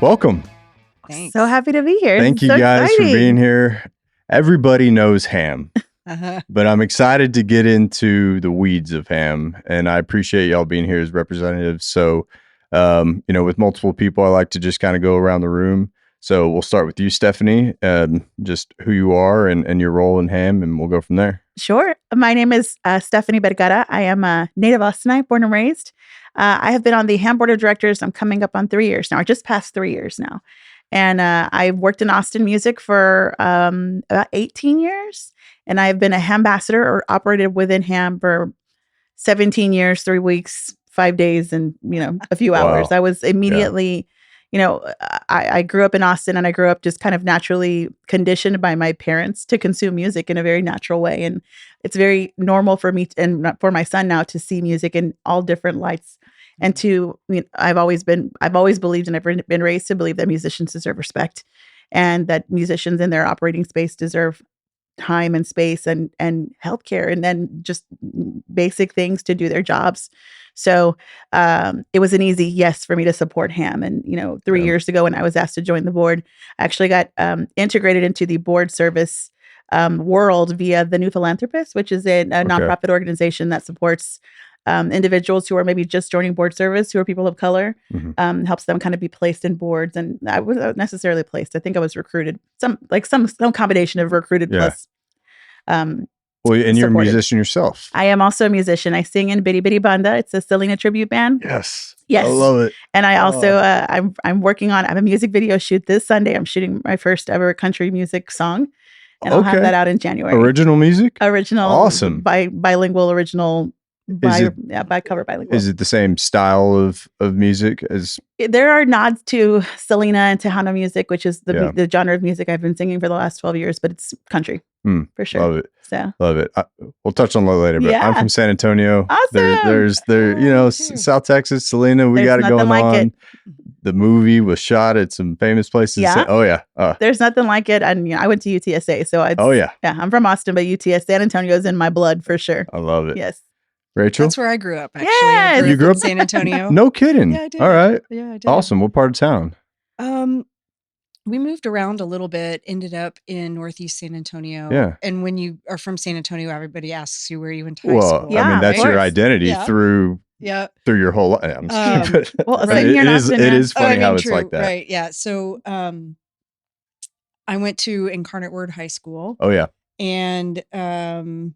Welcome. Thanks. So happy to be here. Thank you so guys exciting. for being here. Everybody knows HAAM, but I'm excited to get into the weeds of HAAM, and I appreciate y'all being here as representatives. So, with multiple people, I like to just kind of go around the room. So we'll start with you, Stephanie, just who you are and your role in HAAM, and we'll go from there. Sure. My name is Stephanie Bergara. I am a native Austinite, born and raised. I have been on the HAAM board of directors. I'm coming up on 3 years now. I just passed 3 years now. And I've worked in Austin music for about 18 years. And I've been a HAAM ambassador or operated within HAAM for 17 years, 3 weeks, 5 days, and, a few hours. I was immediately... I grew up in Austin, and I grew up just kind of naturally conditioned by my parents to consume music in a very natural way. And it's very normal for me and for my son now to see music in all different lights. And I've always believed, and I've been raised to believe that musicians deserve respect, and that musicians in their operating space deserve time and space and healthcare, and then just basic things to do their jobs. So it was an easy yes for me to support HAAM. And 3 years ago, when I was asked to join the board, I actually got integrated into the board service world via the New Philanthropist, which is a nonprofit organization that supports individuals who are maybe just joining board service, who are people of color, helps them kind of be placed in boards. And I wasn't necessarily placed. I think I was recruited, some combination of recruited plus. Well, and you're a musician yourself. I am also a musician. I sing in Bidi Bidi Banda. It's a Selena tribute band. Yes. I love it. And I also, I'm working on, I have a music video shoot this Sunday. I'm shooting my first ever country music song. And I'll have that out in January. Original music? Original. Awesome. Bilingual original. By cover bilingual. Is it the same style of music as? There are nods to Selena and Tejano music, which is the genre of music I've been singing for the last 12 years, but it's country for sure. Love it. So love it. We'll touch on that later, but I'm from San Antonio. Awesome. There's South Texas, Selena. We got it going on. The movie was shot at some famous places. Yeah. There's nothing like it. And I went to UTSA, so I'm from Austin, but San Antonio is in my blood for sure. I love it. Yes. Rachel? That's where I grew up, actually. Yes. You grew up in San Antonio? No kidding. Yeah, I did. All right. Yeah, I did. Awesome. What part of town? We moved around a little bit, ended up in Northeast San Antonio. Yeah. And when you are from San Antonio, everybody asks you where you went to high school. Yeah, I mean, that's your identity through your whole life. I'm just kidding. It is funny how it's like that. Right. Yeah. So I went to Incarnate Word High School. Oh, yeah. And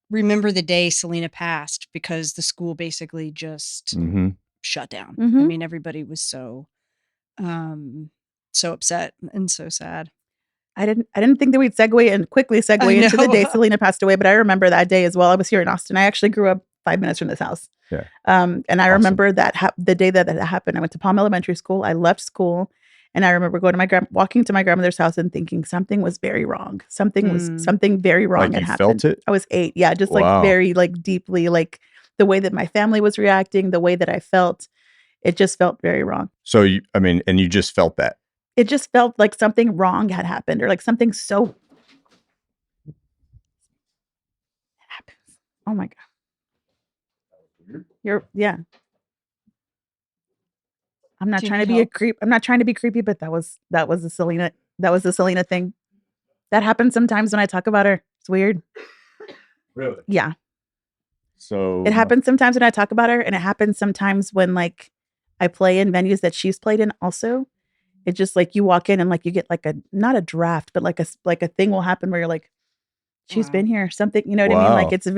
remember the day Selena passed, because the school basically just shut down. I mean, everybody was so upset and so sad. I didn't think that we'd quickly segue into the day Selena passed away, but I remember that day as well. I was here in Austin. I actually grew up 5 minutes from this house. Yeah. And I remember that the day that happened. I went to Palm Elementary School. I left school. And I remember walking to my grandmother's house and thinking something was very wrong. Something very wrong had happened. Felt it? I was 8. Yeah, just very deeply, the way that my family was reacting, the way that I felt, it just felt very wrong. So you just felt that? It just felt like something wrong had happened, or like something so happens. Oh my God. I'm not trying to be a creep. I'm not trying to be creepy, but that was the Selena thing. That happens sometimes when I talk about her. It's weird. Really? Yeah. So it happens sometimes when I talk about her, and it happens sometimes when I play in venues that she's played in also. It's just you walk in and you get not a draft, but a thing will happen where you're like, she's been here, something, you know what I mean? It's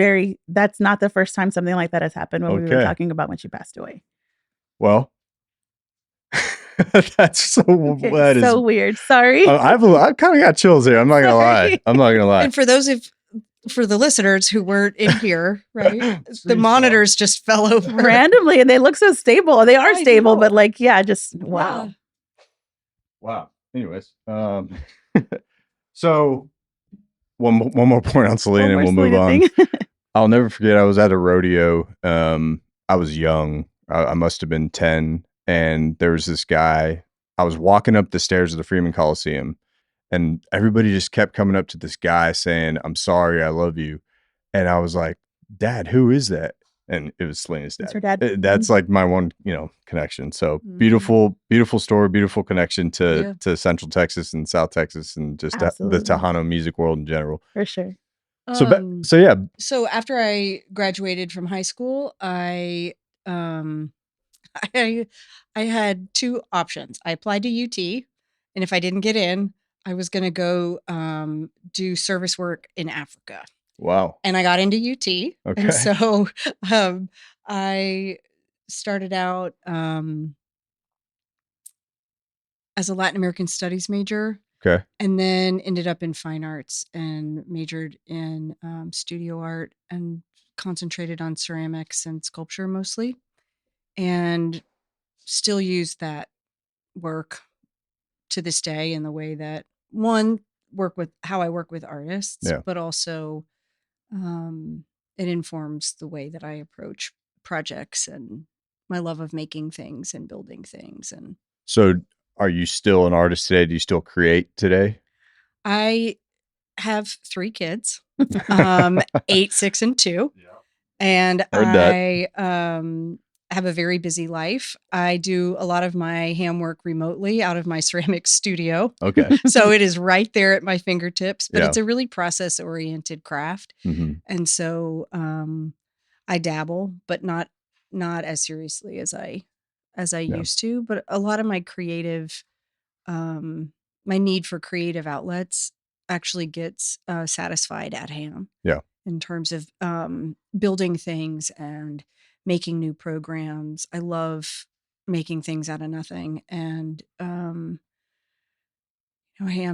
that's not the first time something like that has happened when we were talking about when she passed away. Well, that's so so weird. Sorry. I've kind of got chills here. I'm not gonna lie. And for the listeners who weren't in here, right? The monitors just fell over randomly, and they look so stable. They are stable, but just wow. Wow. Anyways, so one more point on Selena, and we'll move on. I'll never forget. I was at a rodeo. I was young. I must have been 10. And there was this guy. I was walking up the stairs of the Freeman Coliseum, and everybody just kept coming up to this guy saying, "I'm sorry, I love you." And I was like, "Dad, who is that?" and it was Selena's dad. It's her dad. That's like my one, connection. So beautiful story, beautiful connection to Central Texas and South Texas and just the Tejano music world in general. For sure. So yeah. So after I graduated from high school, I had two options. I applied to UT, and if I didn't get in, I was going to go do service work in Africa. Wow. And I got into UT. Okay. And so I started out as a Latin American studies major. Okay. And then ended up in fine arts and majored in studio art and concentrated on ceramics and sculpture mostly. And still use that work to this day in the way that how I work with artists, but also it informs the way that I approach projects and my love of making things and building things. And so are you still an artist today? Do you still create today? I have 3 kids, 8, 6, and 2. Yeah. And I have a very busy life. I do a lot of my HAAM work remotely out of my ceramics studio. Okay. So it is right there at my fingertips, but it's a really process-oriented craft. Mm-hmm. And so I dabble, but not as seriously as I used to. But a lot of my creative, my need for creative outlets actually gets satisfied at HAAM. Yeah. In terms of building things and making new programs. I love making things out of nothing. And HAAM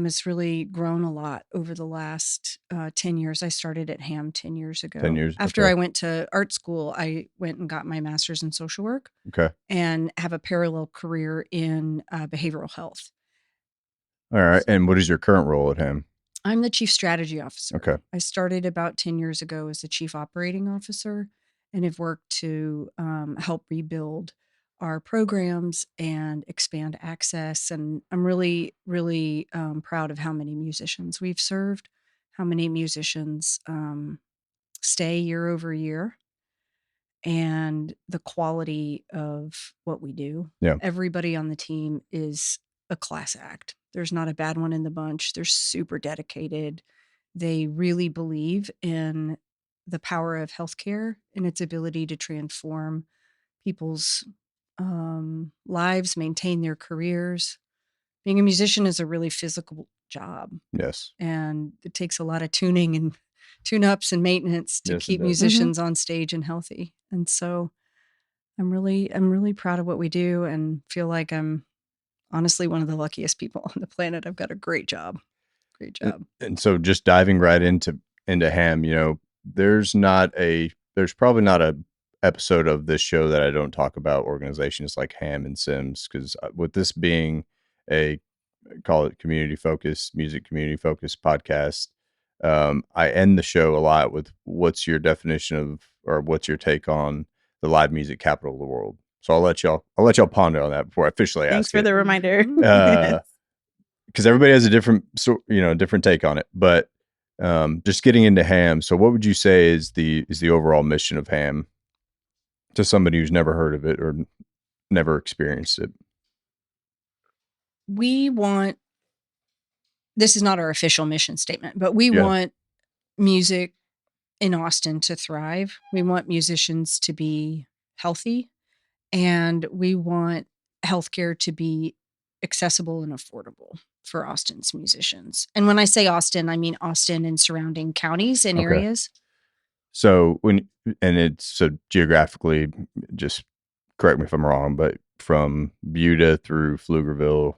has really grown a lot over the last 10 years. I started at HAAM 10 years ago. 10 years. After I went to art school, I went and got my master's in social work. Okay. And have a parallel career in behavioral health. All right. And what is your current role at HAAM? I'm the chief strategy officer. Okay. I started about 10 years ago as the chief operating officer and have worked to help rebuild our programs and expand access. And I'm really, really proud of how many musicians we've served, how many musicians stay year over year, and the quality of what we do. Yeah. Everybody on the team is a class act. There's not a bad one in the bunch. They're super dedicated. They really believe in the power of healthcare and its ability to transform people's lives, maintain their careers. Being a musician is a really physical job. Yes. And it takes a lot of tuning and tune-ups and maintenance to keep musicians on stage and healthy. And so I'm really proud of what we do and feel like I'm honestly one of the luckiest people on the planet. I've got a great job. Great job. And so just diving right into HAAM, there's probably not a episode of this show that I don't talk about organizations like HAAM and Sims, because with this being call it music community focused podcast, I end the show a lot with what's your definition of, or what's your take on the live music capital of the world. So I'll let y'all ponder on that before I officially ask. Thanks for the reminder. Because everybody has a different take on it. But just getting into HAAM. So what would you say is the overall mission of HAAM to somebody who's never heard of it or never experienced it? This is not our official mission statement, but we want music in Austin to thrive. We want musicians to be healthy, and we want healthcare to be accessible and affordable for Austin's musicians. And when I say Austin, I mean Austin and surrounding counties and areas. So so geographically, just correct me if I'm wrong, but from Buda through Pflugerville.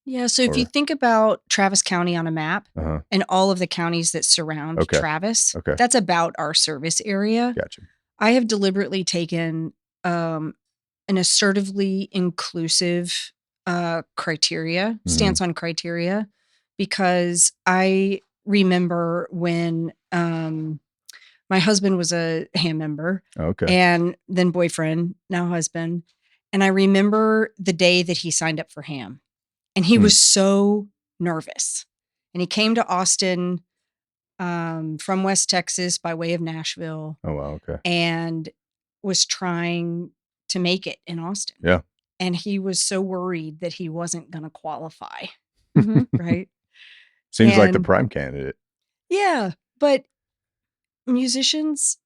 Yeah. So if you think about Travis County on a map and all of the counties that surround Travis, that's about our service area. Gotcha. I have deliberately taken an assertively inclusive stance on criteria, because I remember when my husband was a HAAM member, and then boyfriend, now husband, and I remember the day that he signed up for HAAM, and he was so nervous, and he came to Austin from West Texas by way of Nashville. Oh wow, okay. And was trying to make it in Austin. Yeah. And he was so worried that he wasn't going to qualify. Mhm. Right. Seems like the And- prime candidate. Yeah. But musicians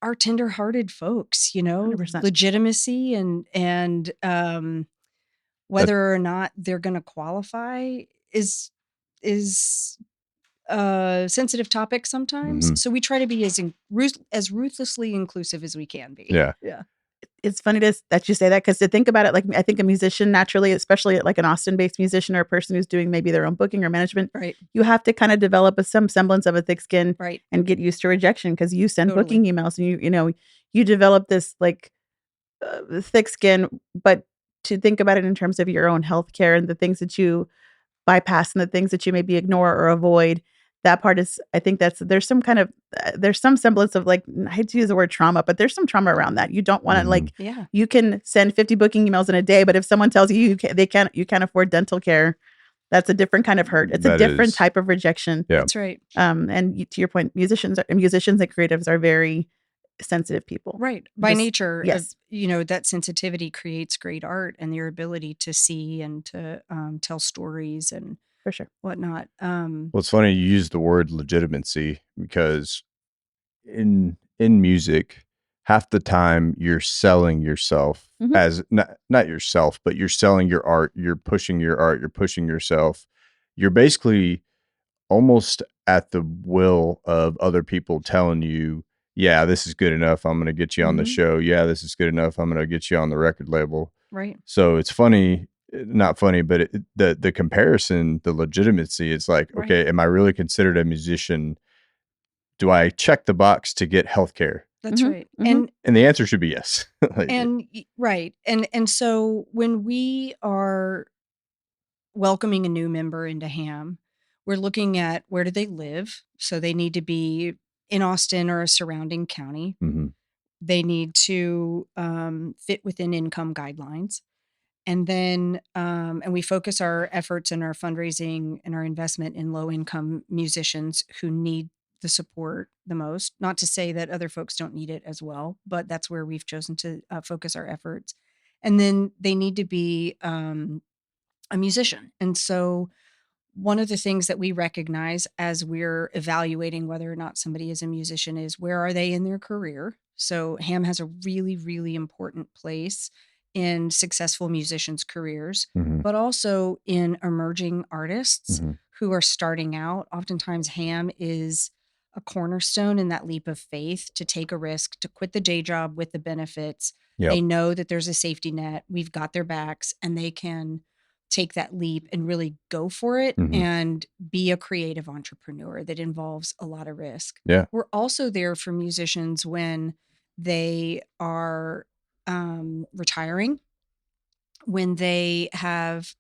are tender-hearted folks, 100%. legitimacy and whether or not they're going to qualify is a sensitive topic sometimes. Mhm. So we try to be as ruthlessly inclusive as we can be. Yeah. Yeah. It's funny that you say that, because to think about it, like, I think a musician naturally, especially like an Austin-based musician or a person who's doing maybe their own booking or management, Right. you have to kind of develop some semblance of a thick skin Right. and get used to rejection, because you send Totally. booking emails and you develop this like thick skin. But to think about it in terms of your own healthcare and the things that you bypass and the things that you maybe ignore or avoid, that part is, I think there's some kind of there's some semblance of, like, I hate to use the word trauma, but there's some trauma around that. You don't want to like, Yeah. you can send 50 booking emails in a day, but if someone tells you you can't afford dental care, that's a different kind of hurt. It's a That different is- type of rejection. Yeah. That's right. To your point, musicians and creatives are very sensitive people. Right. By Just- nature, yes. that sensitivity creates great art and your ability to see and to tell stories and For sure. whatnot. Well, it's funny you use the word legitimacy, because in music, half the time you're selling yourself Mhm. as not yourself, but you're selling your art. You're pushing your art. You're pushing yourself. You're basically almost at the will of other people telling you, yeah, this is good enough. I'm going to get you on the Mhm. show. Yeah, this is good enough. I'm going to get you on the record label. Right. So it's funny, not funny, but the comparison, the legitimacy, it's like, Right. okay, am I really considered a musician? Do I check the box to get healthcare? That's Mhm. right. Mhm. And the answer should be yes. Like, Right. And so when we are welcoming a new member into HAAM, we're looking at where do they live? So they need to be in Austin or a surrounding county. mhm. They need to fit within income guidelines. And then, and we focus our efforts and our fundraising and our investment in low income musicians who need the support the most. Not to say that other folks don't need it as well, but that's where we've chosen to focus our efforts. And then they need to be a musician. And so, one of the things that we recognize as we're evaluating whether or not somebody is a musician is where are they in their career? So HAAM has a really, really important place in successful musicians' careers, Mhm. but also in emerging artists Mhm. who are starting out. Oftentimes HAAM is a cornerstone in that leap of faith to take a risk, to quit the day job with the benefits. Yep. They know that there's a safety net. We've got their backs, and they can take that leap and really go for it Mhm. and be a creative entrepreneur that involves a lot of risk. Yeah. We're also there for musicians when they are retiring, when they have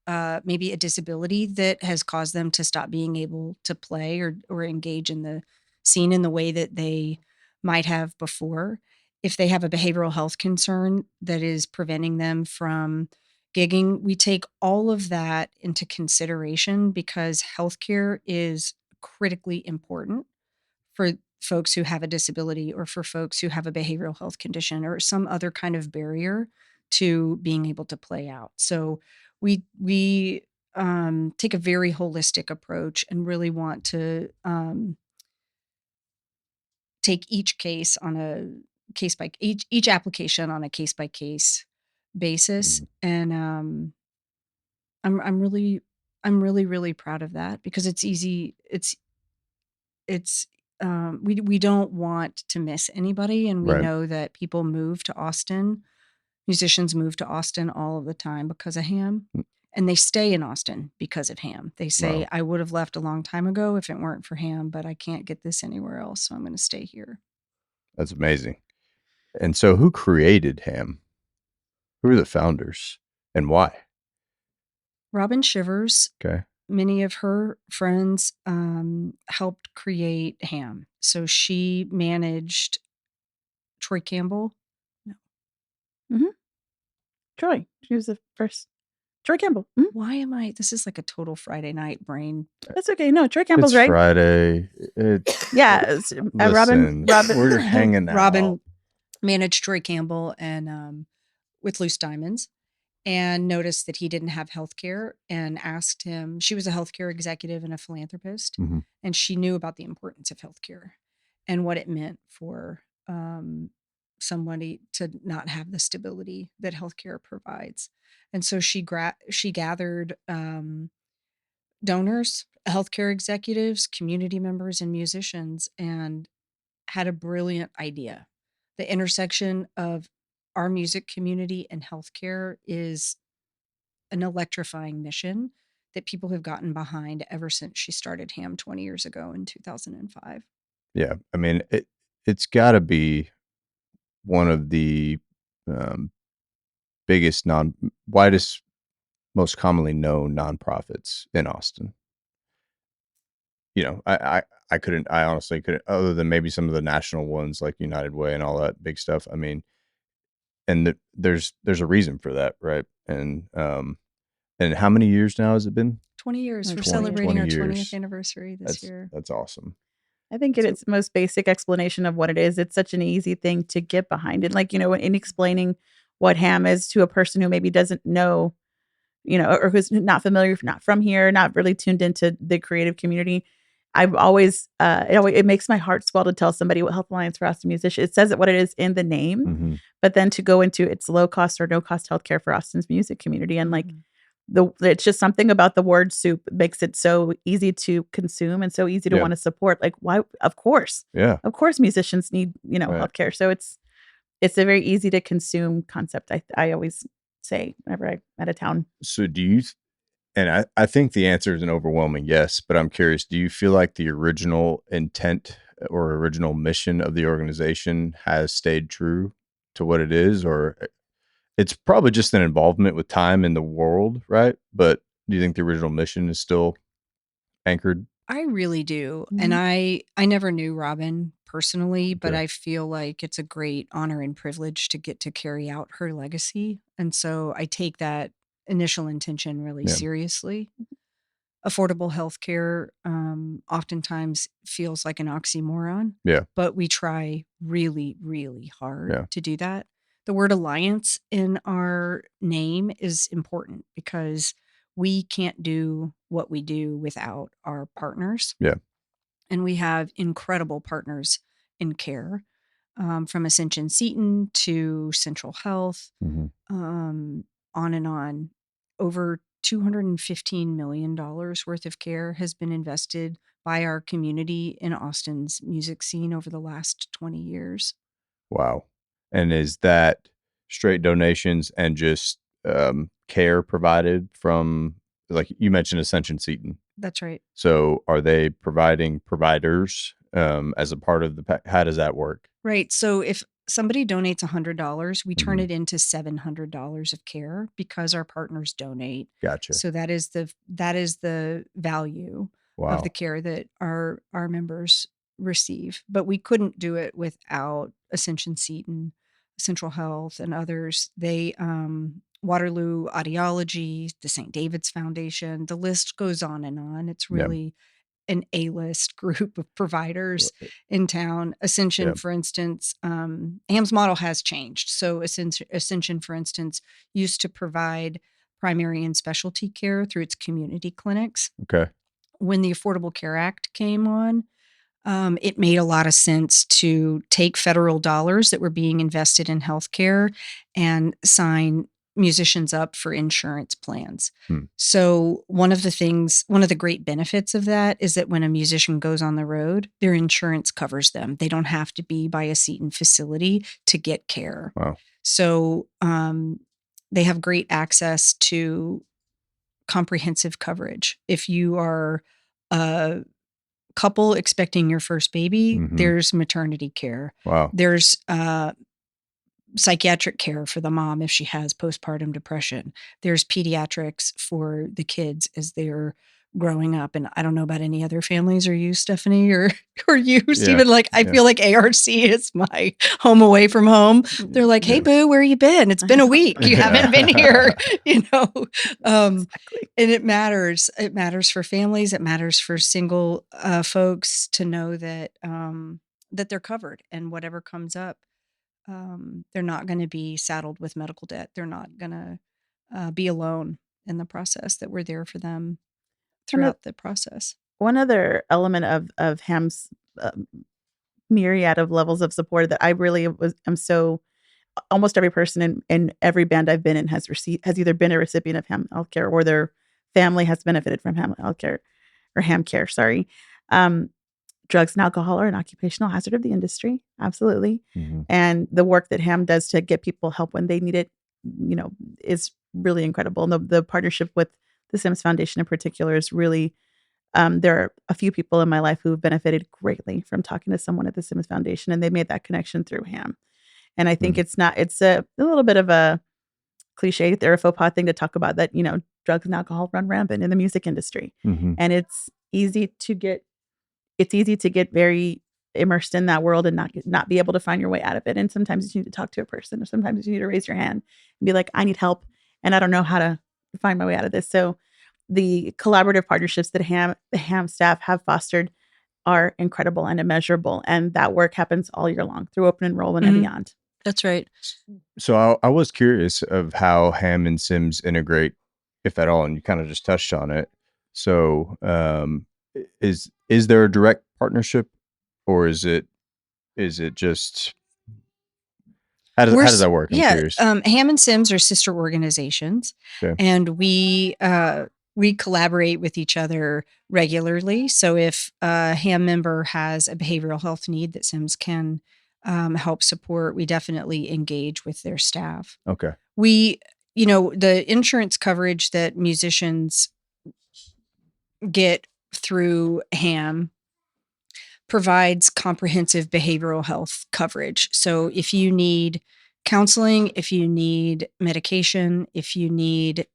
maybe a disability that has caused them to stop being able to play or engage in the scene in the way that they might have before. If they have a behavioral health concern that is preventing them from gigging, we take all of that into consideration because healthcare is critically important for folks who have a disability or for folks who have a behavioral health condition or some other kind of barrier to being able to play out. So we take a very holistic approach and really want to take each case on a case by each application on a case by case basis. And I'm really proud of that because it's easy. It's we don't want to miss anybody, and we Right. know that people move to Austin. Musicians move to Austin all of the time because of HAAM, and they stay in Austin because of HAAM. They say, Wow. "I would have left a long time ago if it weren't for HAAM, but I can't get this anywhere else, so I'm going to stay here." That's amazing. And so who created HAAM? Who are the founders and why? Robin Shivers, Okay. many of her friends helped create HAAM. So she managed Troy Campbell. Troy. She was the first. Troy Campbell. Mhm. Why am I? This is like a total Friday night brain. That's okay. No, Troy Campbell's It's right. Friday. Yeah. Robin. Listen, we're hanging out. Robin managed Troy Campbell and with Loose Diamonds, and noticed that he didn't have health care and asked him. She was a healthcare executive and a philanthropist, Mm-hmm. and she knew about the importance of healthcare and what it meant for somebody to not have the stability that healthcare provides. And so she gathered donors, healthcare executives, community members, and musicians, and had a brilliant idea. The intersection of our music community and healthcare is an electrifying mission that people have gotten behind ever since she started HAAM 20 years ago in 2005. Yeah. I mean, it's got to be one of the biggest, widest, most commonly known nonprofits in Austin. I honestly couldn't, other than maybe some of the national ones like United Way and all that big stuff. I mean, and there's a reason for that, right? And how many years now has it been? 20 years. We're 20 celebrating our 20th years. anniversary this year. That's awesome. I think in its most basic explanation of what it is, it's such an easy thing to get behind. And in explaining what HAAM is to a person who maybe doesn't know, or who's not familiar, not from here, not really tuned into the creative community, I've always, it makes my heart swell to tell somebody what Health Alliance for Austin Musicians, it says what it is in the name, Mm-hmm. but then to go into it's low cost or no cost healthcare for Austin's music community. And it's just something about the word soup makes it so easy to consume and so easy to want to support. Like, why? Of course. Yeah. Of course musicians need, Right. healthcare. So it's a very easy to consume concept. I always say whenever I'm at a town. So do you, and I think the answer is an overwhelming yes, but I'm curious, do you feel like the original intent or original mission of the organization has stayed true to what it is, or it's probably just an involvement with time in the world, right? But do you think the original mission is still anchored? I really do. Mhm. And I never knew Robin personally, but Okay. I feel like it's a great honor and privilege to get to carry out her legacy. And so I take that initial intention really seriously. Affordable healthcare oftentimes feels like an oxymoron. Yeah. But we try really, really hard Yeah. to do that. The word alliance in our name is important because we can't do what we do without our partners. Yeah. And we have incredible partners in care, from Ascension Seton to Central Health, Mm-hmm. on and on. Over $215 million worth of care has been invested by our community in Austin's music scene over the last 20 years. Wow. And is that straight donations and just care provided from, like you mentioned, Ascension Seton? That's right. So are they providing providers as a part of the how does that work? Right. So if somebody donates $100, we turn Mhm. it into $700 of care because our partners donate. Gotcha. So that is the value Wow. of the care that our members receive. But we couldn't do it without Ascension Seton, Central Health, and others. They Waterloo Audiology, the St. David's Foundation, the list goes on and on. It's really an A-list group of providers in town. Ascension, for instance, HAAM's model has changed. So Ascension, for instance, used to provide primary and specialty care through its community clinics. Okay. When the Affordable Care Act came on, it made a lot of sense to take federal dollars that were being invested in healthcare and sign musicians up for insurance plans. So one of the great benefits of that is that when a musician goes on the road, their insurance covers them. They don't have to be by a Seton facility to get care. Wow. So they have great access to comprehensive coverage. If you are a couple expecting your first baby, there's maternity care. Wow. There's psychiatric care for the mom if she has postpartum depression. There's pediatrics for the kids as they're growing up. And I don't know about any other families or you, Stephanie, or you, Stephen. I feel like ARC is my home away from home. They're like, hey, boo, where you been? It's been a week. You haven't been here, Exactly. And it matters. It matters for families. It matters for single folks to know that that they're covered and whatever comes up. they're not going to be saddled with medical debt. They're not going to be alone in the process, that we're there for them throughout the process. One other element of HAM's myriad of levels of support that I really am so, almost every person in every band I've been in has either been a recipient of HAM healthcare or their family has benefited from HAM healthcare or HAM care. Sorry. Drugs and alcohol are an occupational hazard of the industry. Absolutely. Mm-hmm. And the work that HAM does to get people help when they need it, is really incredible. And the partnership with the Sims Foundation in particular is really, there are a few people in my life who have benefited greatly from talking to someone at the Sims Foundation, and they made that connection through HAM. And I think it's a little bit of a cliche or a faux pas thing to talk about that, drugs and alcohol run rampant in the music industry. Mm-hmm. And it's easy to get very immersed in that world and not be able to find your way out of it. And sometimes you need to talk to a person, or sometimes you need to raise your hand and be like, I need help and I don't know how to find my way out of this. So the collaborative partnerships that the HAM staff have fostered are incredible and immeasurable. And that work happens all year long through open enrollment and beyond. That's right. So I was curious of how HAM and Sims integrate, if at all, and you kind of just touched on it. So is there a direct partnership, or is it just how does that work? I'm curious. HAM and Sims are sister organizations, and we collaborate with each other regularly. So if a HAM member has a behavioral health need that Sims can help support, we definitely engage with their staff. Okay. We, the insurance coverage that musicians get through HAM provides comprehensive behavioral health coverage. So if you need counseling, if you need medication, if you need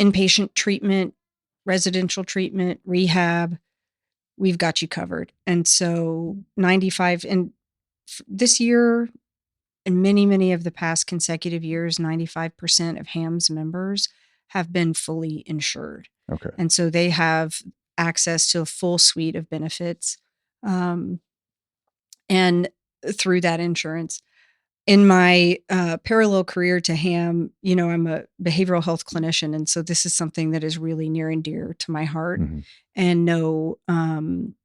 inpatient treatment, residential treatment, rehab, we've got you covered. And so 95, and this year and many, many of the past consecutive years, 95% of HAM's members have been fully insured. Okay. And so they have access to a full suite of benefits. And through that insurance, in my parallel career to HAM, I'm a behavioral health clinician. And so this is something that is really near and dear to my heart. Mm-hmm. And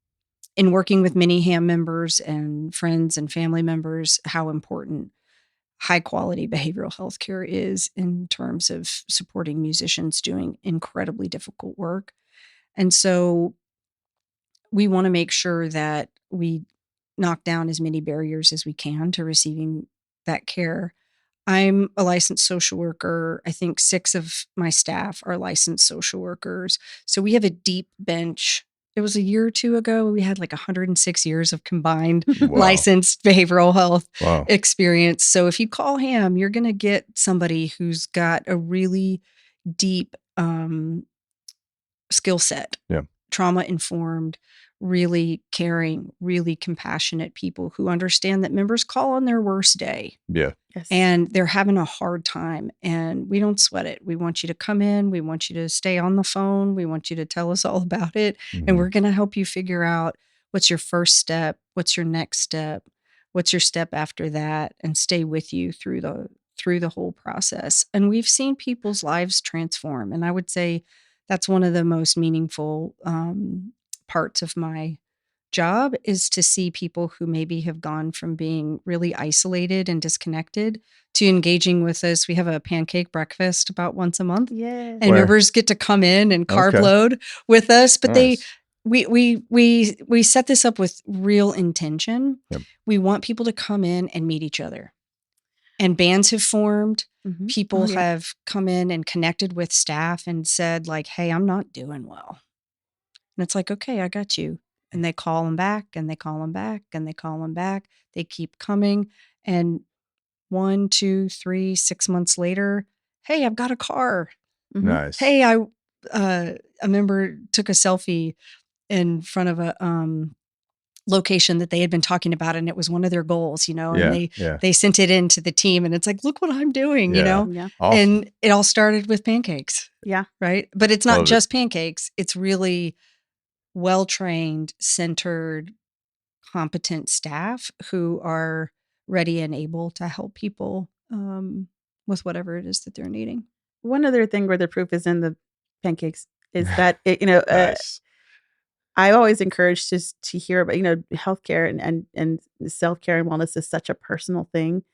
in working with many HAM members and friends and family members, how important high quality behavioral health care is in terms of supporting musicians doing incredibly difficult work. And so we want to make sure that we knock down as many barriers as we can to receiving that care. I'm a licensed social worker. I think 6 of my staff are licensed social workers. So we have a deep bench. It was a year or 2 ago. We had like 106 years of combined licensed behavioral health experience. So if you call HAM, you're going to get somebody who's got a really deep skill set, trauma informed, really caring, really compassionate people who understand that members call on their worst day. Yeah. Yes. And they're having a hard time, and we don't sweat it. We want you to come in. We want you to stay on the phone. We want you to tell us all about it. Mm-hmm. And we're going to help you figure out what's your first step, what's your next step, what's your step after that, and stay with you through the whole process. And we've seen people's lives transform. And I would say that's one of the most meaningful parts of my job, is to see people who maybe have gone from being really isolated and disconnected to engaging with us. We have a pancake breakfast about once a month. Yes. And members get to come in and carb load with us, but we set this up with real intention. Yep. We want people to come in and meet each other. And bands have formed. Mm-hmm. People have come in and connected with staff and said like, hey, I'm not doing well. And it's like, okay, I got you. And they call them back, and they call them back, and they call them back. They keep coming. And 1, 2, 3, 6 months later, hey, I've got a car. Mm-hmm. Nice. Hey, a member took a selfie in front of a location that they had been talking about, and it was one of their goals, and they sent it in to the team, and it's like, look what I'm doing, Yeah. Awesome. And it all started with pancakes. Yeah. Right. But it's not just pancakes. It's really well-trained, centered, competent staff who are ready and able to help people with whatever it is that they're needing. One other thing where the proof is in the pancakes is that, Nice. I always encourage to hear about, healthcare and self-care and wellness is such a personal thing.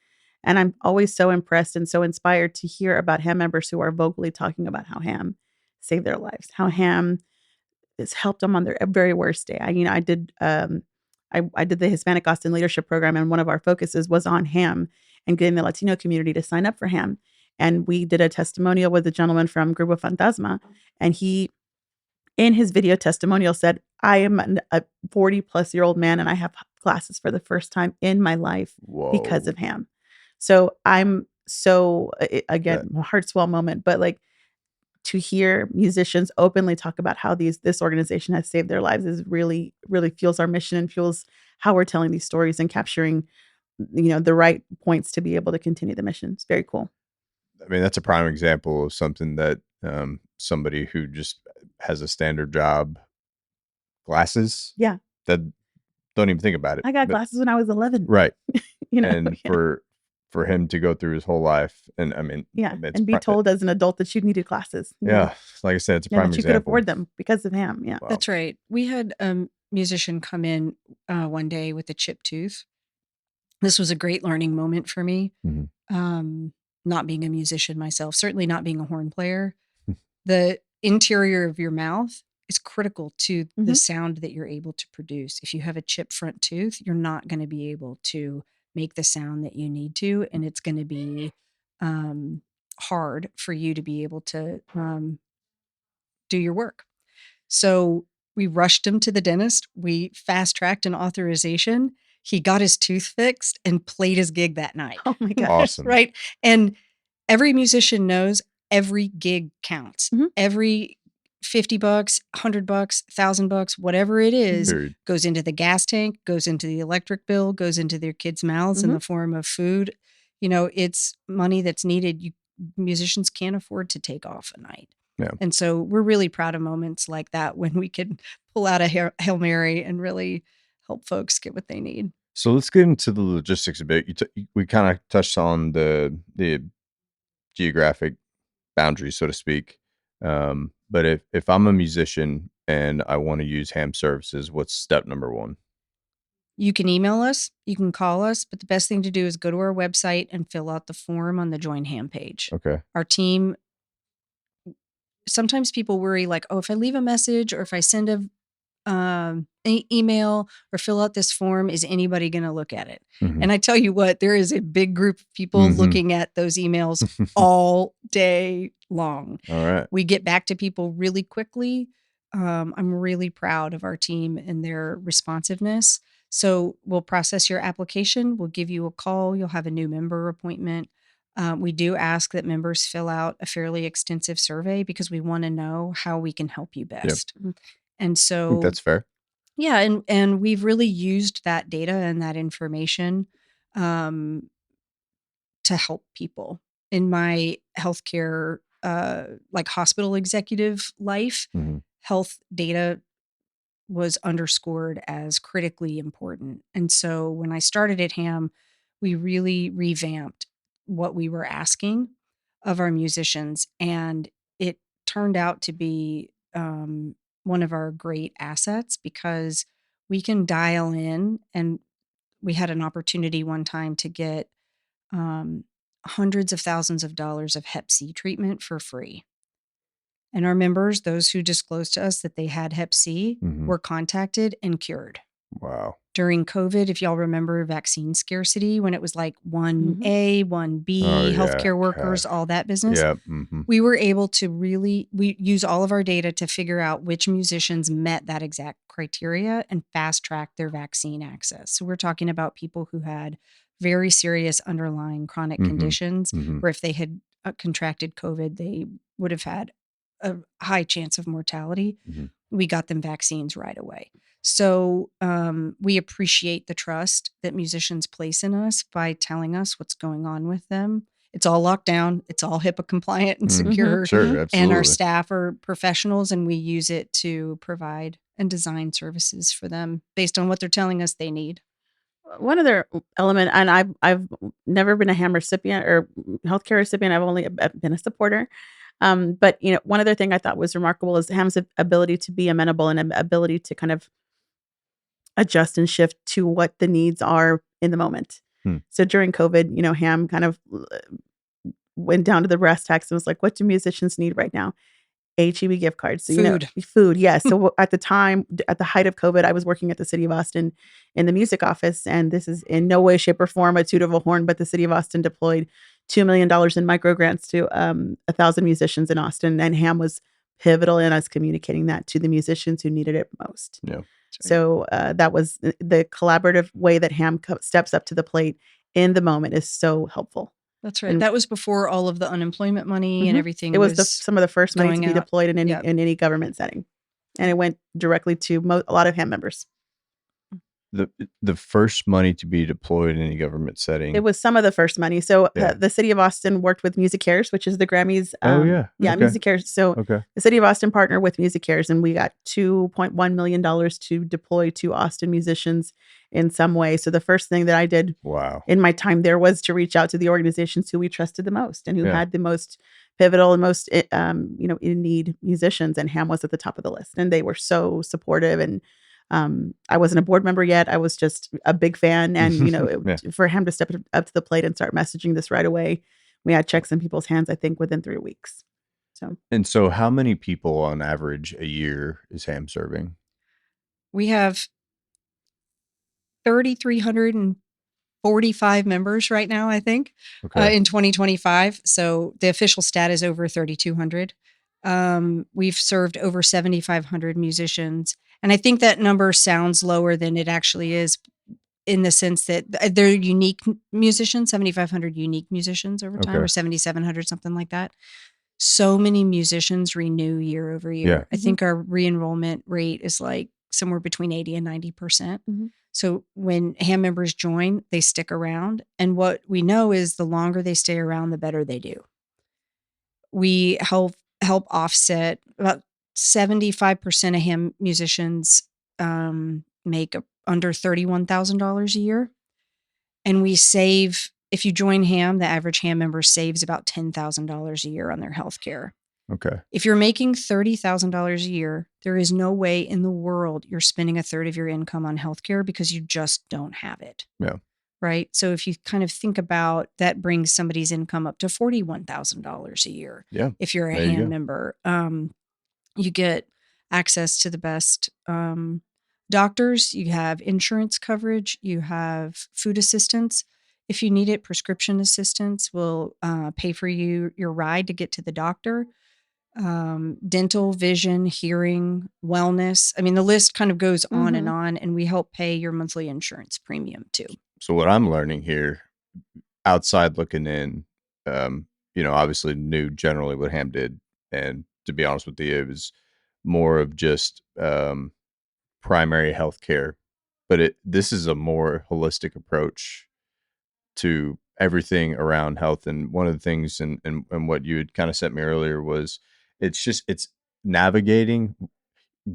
And I'm always so impressed and so inspired to hear about HAM members who are vocally talking about how HAM saved their lives, how HAM has helped them on their very worst day. I did I did the Hispanic Austin Leadership Program, and one of our focuses was on HAM and getting the Latino community to sign up for HAM. And we did a testimonial with a gentleman from Grupo Fantasma, and he, in his video testimonial, said, I am a 40-plus-year-old man, and I have classes for the first time in my life because Whoa. of HAM. So I'm again, a heart swell moment, but like to hear musicians openly talk about how this organization has saved their lives is really, really fuels our mission and fuels how we're telling these stories and capturing, the right points to be able to continue the mission. It's very cool. I mean, that's a prime example of something that somebody who just has a standard job, glasses, Yeah. that don't even think about it. I got glasses when I was 11. Right. And yeah. for him to go through his whole life, and I mean, yeah, and be told as an adult that you needed glasses. Yeah, like I said, it's a prime that you example. could afford them because of HAM. Yeah, Wow. That's right. We had a musician come in one day with a chipped tooth. This was a great learning moment for me. Mm-hmm. Not being a musician myself, certainly not being a horn player. The interior of your mouth is critical to the sound that you're able to produce. If you have a chipped front tooth, you're not going to be able to make the sound that you need to, and it's going to be hard for you to be able to do your work. So we rushed him to the dentist. We fast-tracked an authorization. He got his tooth fixed and played his gig that night. Oh my God. Awesome. Right? And every musician knows every gig counts. Every $50, $100, $1,000, whatever it is, goes into the gas tank, goes into the electric bill, goes into their kids' mouths in the form of food. It's money that's needed. Musicians can't afford to take off a night. Yeah. And so we're really proud of moments like that when we can pull out a Hail Mary and really help folks get what they need. So let's get into the logistics a bit. We kind of touched on the geographic boundaries, so to speak. But if I'm a musician and I want to use HAM services, what's step number one? You can email us, you can call us, but the best thing to do is go to our website and fill out the form on the Join HAM page. Okay. Our team, sometimes people worry like, oh, if I leave a message or if I send an email or fill out this form, is anybody going to look at it? And I tell you what, there is a big group of people looking at those emails all day long. All right. We get back to people really quickly. I'm really proud of our team and their responsiveness. So we'll process your application. We'll give you a call. You'll have a new member appointment. We do ask that members fill out a fairly extensive survey because we want to know how we can help you best. Yep. And so I think that's fair. Yeah. And we've really used that data and that information to help people. In my healthcare, like hospital executive life, health data was underscored as critically important. And so when I started at HAM, we really revamped what we were asking of our musicians. And it turned out to be one of our great assets because we can dial in. And we had an opportunity one time to get hundreds of thousands of dollars of Hep C treatment for free. And our members, those who disclosed to us that they had Hep C, were contacted and cured. Wow. During COVID, if y'all remember vaccine scarcity, when it was like 1A, 1B, healthcare workers, all that business, we were able to we use all of our data to figure out which musicians met that exact criteria and fast track their vaccine access. So we're talking about people who had very serious underlying chronic conditions, where if they had contracted COVID, they would have had a high chance of mortality. We got them vaccines right away. So we appreciate the trust that musicians place in us by telling us what's going on with them. It's all locked down. It's all HIPAA compliant and secure. Sure, absolutely. And our staff are professionals, and we use it to provide and design services for them based on what they're telling us they need. one other element, and I've never been a HAM recipient or healthcare recipient. I've only been a supporter. But one other thing I thought was remarkable is HAM's ability to be amenable and ability to kind of adjust and shift to what the needs are in the moment. So during COVID, HAM kind of went down to the brass tacks and was like, what do musicians need right now? HEB gift cards. So, food. Yes. So at the time, at the height of COVID, I was working at the city of Austin in the music office. And this is in no way, shape, or form a toot of a horn, but the city of Austin deployed $2 million in micro grants to 1,000 musicians in Austin. And HAM was pivotal in us communicating that to the musicians who needed it most. Yeah. So that was the collaborative way that HAM steps up to the plate in the moment is so helpful. That's right. And that was before all of the unemployment money and everything. It was some of the first money to be deployed in any government setting, and it went directly to a lot of HAM members. The first money to be deployed in any government setting. It was some of the first money. So the city of Austin worked with Music Cares, which is the Grammys. Music Cares. So the city of Austin partnered with Music Cares, and we got $2.1 million to deploy to Austin musicians in some way. So the first thing that I did in my time there was to reach out to the organizations who we trusted the most and who had the most pivotal and most in need musicians, and HAM was at the top of the list, and they were so supportive. And I wasn't a board member yet. I was just a big fan. And, for HAM to step up to the plate and start messaging this right away, we had checks in people's hands, I think, within 3 weeks. So how many people on average a year is HAM serving? We have 3,345 members right now, I think, in 2025. So the official stat is over 3,200. We've served over 7,500 musicians. And I think that number sounds lower than it actually is, in the sense that they're unique musicians, 7,500 unique musicians over time, or 7,700, something like that. So many musicians renew year over year. Yeah. I think our re-enrollment rate is like somewhere between 80 and 90%. So when HAM members join, they stick around. And what we know is the longer they stay around, the better they do. We help offset about 75% of HAM musicians make under $31,000 a year. And we save, if you join HAM, the average HAM member saves about $10,000 a year on their health care. Okay. If you're making $30,000 a year, there is no way in the world you're spending a third of your income on healthcare because you just don't have it. Yeah. Right. So if you kind of think about that, brings somebody's income up to $41,000 a year. Yeah. If you're a HAM member, you get access to the best doctors. You have insurance coverage. You have food assistance. If you need it, prescription assistance will pay for your ride to get to the doctor. Dental, vision, hearing, wellness. I mean, the list kind of goes on and on, and we help pay your monthly insurance premium too. So what I'm learning here, outside looking in, obviously knew generally what HAM did, and to be honest with you, it was more of just primary health care, but this is a more holistic approach to everything around health. And one of the things, and what you had kind of sent me earlier, was it's navigating.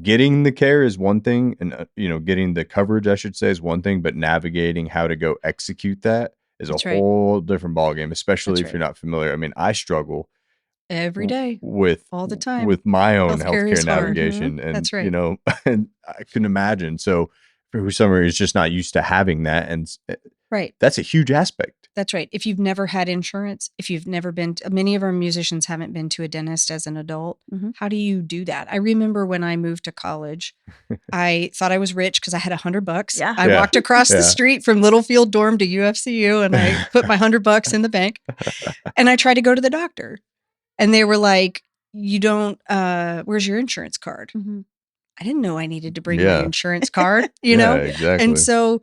Getting the care is one thing, and getting the coverage, I should say, is one thing, but navigating how to go execute that is whole different ballgame, especially if you're not familiar. I mean, I struggle every day with all the time with my own healthcare navigation, and and I couldn't imagine. So for somebody who's just not used to having that, and that's a huge aspect. That's right. If you've never had insurance, if you've never many of our musicians haven't been to a dentist as an adult. How do you do that? I remember when I moved to college, I thought I was rich because I had $100. Yeah. I walked across the street from Littlefield dorm to UFCU, and I put my $100 in the bank, and I tried to go to the doctor, and they were like, "You don't, where's your insurance card?" I didn't know I needed to bring my insurance card, know? Exactly. And so,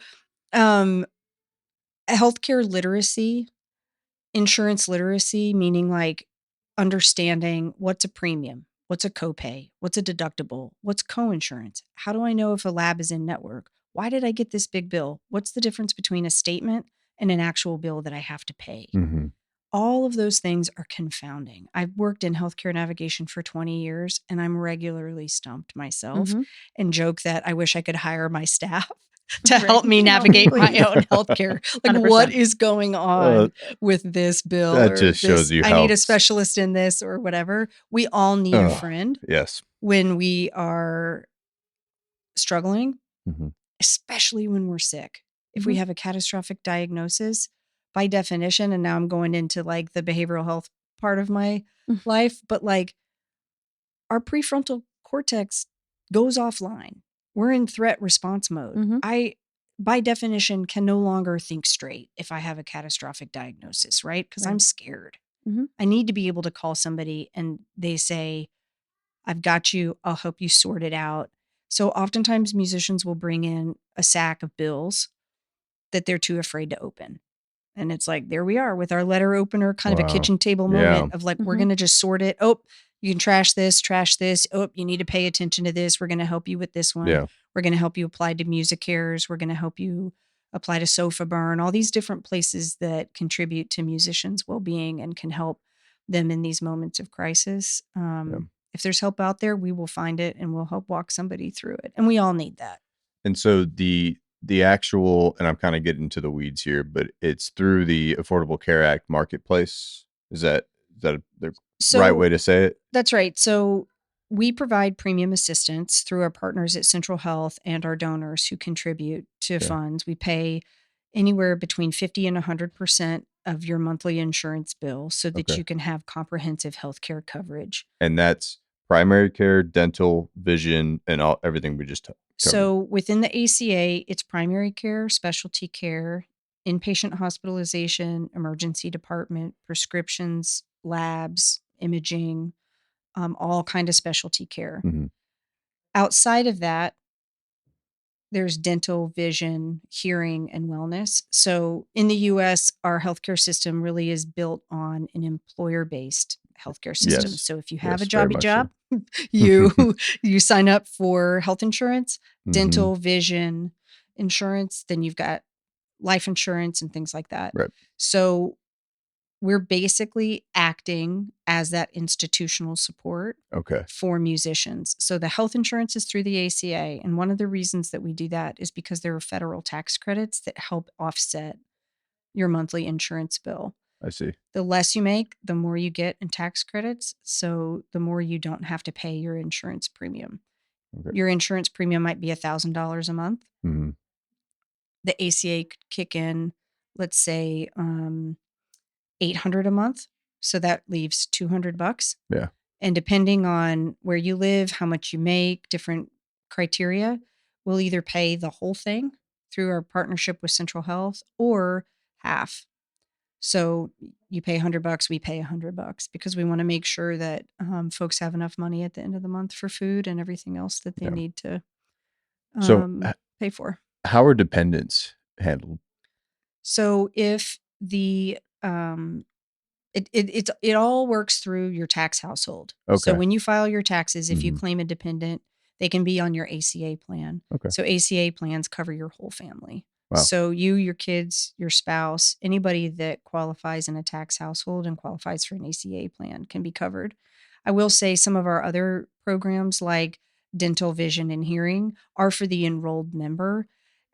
healthcare literacy, insurance literacy, meaning like understanding what's a premium, what's a copay, what's a deductible, what's coinsurance. How do I know if a lab is in network? Why did I get this big bill? What's the difference between a statement and an actual bill that I have to pay? All of those things are confounding. I've worked in healthcare navigation for 20 years, and I'm regularly stumped myself and joke that I wish I could hire my staff to help me No, navigate my please. own healthcare. Like, 100%. what is going on with this bill? That or just shows this, you I how need a specialist in this or whatever. We all need a friend yes. when we are struggling, Mhm. especially when we're sick. If we have a catastrophic diagnosis, by definition, and now I'm going into like the behavioral health part of my life, but like our prefrontal cortex goes offline. We're in threat response mode. I, by definition, can no longer think straight if I have a catastrophic diagnosis, right? Because I'm scared. I need to be able to call somebody and they say, I've got you. I'll help you sort it out. So oftentimes musicians will bring in a sack of bills that they're too afraid to open. And it's like, there we are with our letter opener, kind of a kitchen table moment of like, we're going to just sort it. Oh, you can trash this. Oh, you need to pay attention to this. We're going to help you with this one. Yeah. We're going to help you apply to Music Cares. We're going to help you apply to Sofa Burn, all these different places that contribute to musicians' well-being and can help them in these moments of crisis. If there's help out there, we will find it and we'll help walk somebody through it. And we all need that. And so the actual, and I'm kind of getting into the weeds here, but it's through the Affordable Care Act marketplace. Is that the right way to say it? That's right. So we provide premium assistance through our partners at Central Health and our donors who contribute to funds. We pay anywhere between 50 and 100% of your monthly insurance bill so that you can have comprehensive health care coverage. And that's primary care, dental, vision, and everything we just covered. So within the ACA, it's primary care, specialty care, inpatient hospitalization, emergency department, prescriptions, labs, imaging, all kind of specialty care. Outside of that, there's dental, vision, hearing, and wellness. So in the US, our healthcare system really is built on an employer-based healthcare system. Yes. So if you have a very much job, you sign up for health insurance, dental, vision insurance, then you've got life insurance and things like that. Right. So we're basically acting as that institutional support for musicians. So the health insurance is through the ACA. And one of the reasons that we do that is because there are federal tax credits that help offset your monthly insurance bill. I see. The less you make, the more you get in tax credits. So the more you don't have to pay your insurance premium. Your insurance premium might be $1,000 a month. The ACA could kick in, let's say, $800 a month. So that leaves $200. Yeah. And depending on where you live, how much you make, different criteria, we'll either pay the whole thing through our partnership with Central Health or half. So you pay $100, we pay $100 because we want to make sure that folks have enough money at the end of the month for food and everything else that they need to pay for. How are dependents handled? So if the it all works through your tax household. So when you file your taxes, if you claim a dependent, they can be on your ACA plan. So ACA plans cover your whole family. Wow. So you, your kids, your spouse, anybody that qualifies in a tax household and qualifies for an ACA plan can be covered. I will say some of our other programs like dental, vision, and hearing are for the enrolled member.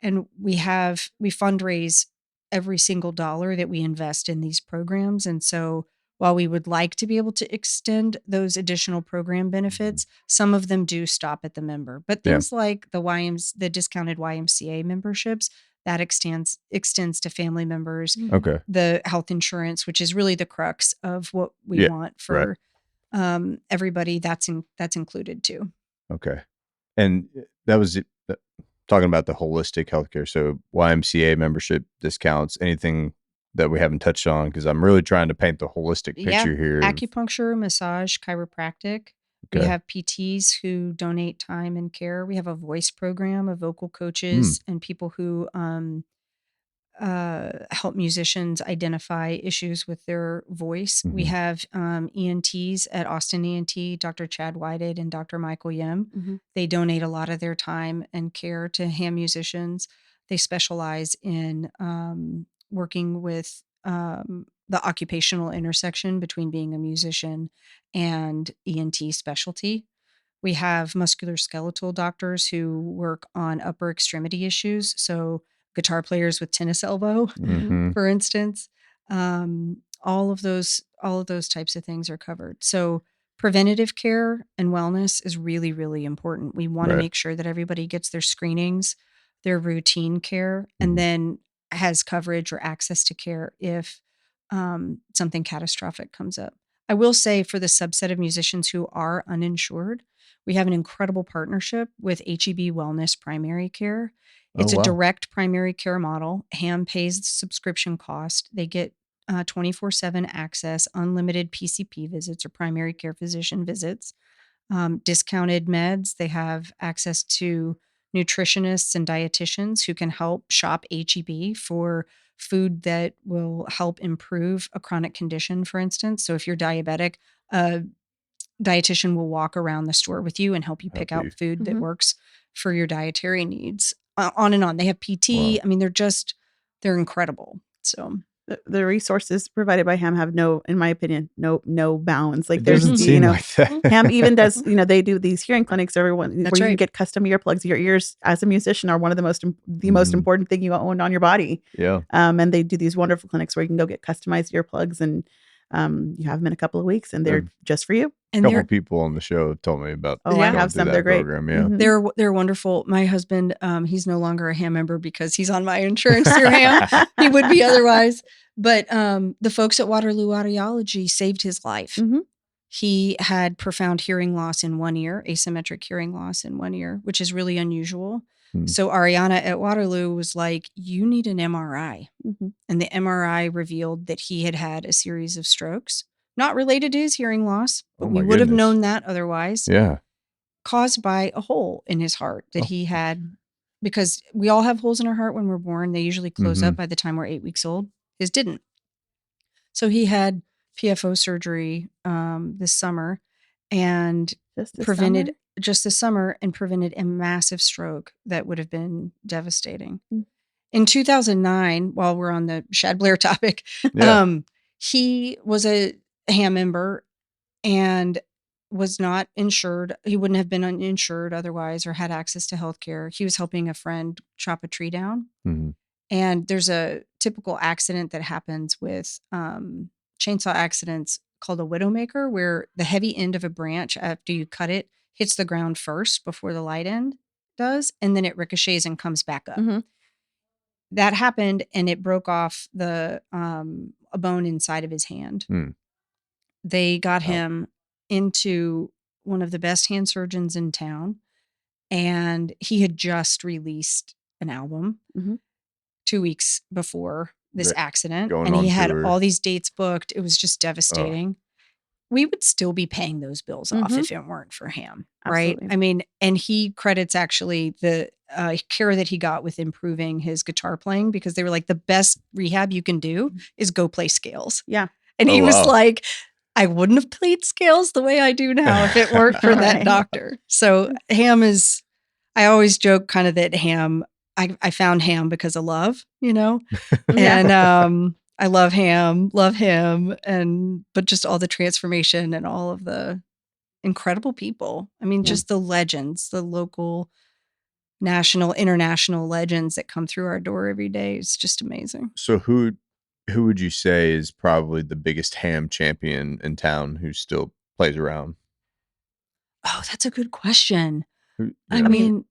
And we fundraise every single dollar that we invest in these programs. And so while we would like to be able to extend those additional program benefits, some of them do stop at the member. But things like the discounted YMCA memberships, that extends to family members. The health insurance, which is really the crux of what we want for everybody, that's included too. Okay. And that was it. Talking about the holistic healthcare. So YMCA membership discounts, anything that we haven't touched on, because I'm really trying to paint the holistic picture here. Acupuncture, massage, chiropractic. We have PTs who donate time and care. We have a voice program of vocal coaches and people who help musicians identify issues with their voice. We have ENTs at Austin ENT, Dr. Chad Whited and Dr. Michael Yim. They donate a lot of their time and care to HAAM musicians. They specialize in working with the occupational intersection between being a musician and ENT specialty. We have musculoskeletal doctors who work on upper extremity issues. So guitar players with tennis elbow, Mhm. for instance. All of those types of things are covered. So preventative care and wellness is really, really important. We want to Right. make sure that everybody gets their screenings, their routine care, Mhm. and then has coverage or access to care if something catastrophic comes up. I will say for the subset of musicians who are uninsured, we have an incredible partnership with HEB Wellness Primary Care. Oh, It's a wow. direct primary care model. HAM pays the subscription cost. They get 24/7 access, unlimited PCP visits or primary care physician visits, discounted meds. They have access to nutritionists and dietitians who can help shop HEB for food that will help improve a chronic condition, for instance. So if you're diabetic, a dietitian will walk around the store with you and help you pick Help you. out food that Mhm. works for your dietary needs. On and on. They have PT. Wow. I mean, they're incredible. So The resources provided by HAM have no, in my opinion, no bounds. Like It there's, doesn't you seem know, like that. HAM even does, they do these hearing clinics, everyone, where That's you can right. get custom earplugs. Your ears as a musician are one of the most Mhm. important thing you own on your body. Yeah. And they do these wonderful clinics where you can go get customized earplugs, and you have them in a couple of weeks, and they're just for you. A And couple they're people on the show have told me about Oh, I Yeah. going have through some. that They're great. program. Yeah. Mhm. they're wonderful. My husband, he's no longer a HAM member because he's on my insurance through HAM. He would be otherwise. But the folks at Waterloo Audiology saved his life. Mhm. He had profound hearing loss in one ear, asymmetric hearing loss in one ear, which is really unusual. Hmm. So Ariana at Waterloo was like, "You need an MRI." Mhm. And the MRI revealed that he had had a series of strokes, not related to his hearing loss, but Oh, we my would have goodness. known that otherwise, Yeah. caused by a hole in his heart that Oh. he had, because we all have holes in our heart when we're born. They usually close Mhm. up by the time we're 8 weeks old. His didn't. So he had PFO surgery this summer and Just this prevented summer? just this summer and prevented a massive stroke that would have been devastating. Mm. In 2009, while we're on the Shad Blair topic, Yeah. he was a HAM member and was not insured. He wouldn't have been uninsured otherwise or had access to healthcare. He was helping a friend chop a tree down. Mhm. And there's a typical accident that happens with chainsaw accidents called a widowmaker, where the heavy end of a branch, after you cut it, hits the ground first before the light end does, and then it ricochets and comes back up. Mhm. That happened, and it broke off a bone inside of his hand. Hmm. They got Wow. him into one of the best hand surgeons in town, and he had just released an album Mhm. 2 weeks before this Right. accident, Going and he on had tour. all these dates booked. It was just Oh. devastating. We would still be paying those bills off Mhm. if it weren't for HAM, right? Absolutely. I mean, and he credits actually the care that he got with improving his guitar playing, because they were like, the best rehab you can do is go play scales. Yeah. And Oh, he was wow. like, I wouldn't have played scales the way I do now if it weren't for that Right. doctor. So HAM is, I always joke kind of that HAM, I found HAM because of love, Yeah. and I love HAM, love him, but just all the transformation and all of the incredible people. I mean, Yeah. just the legends, the local, national, international legends that come through our door every day. It's just amazing. So who would you say is probably the biggest HAM champion in town who still plays around? Oh, that's a good question. Who, I yeah. mean,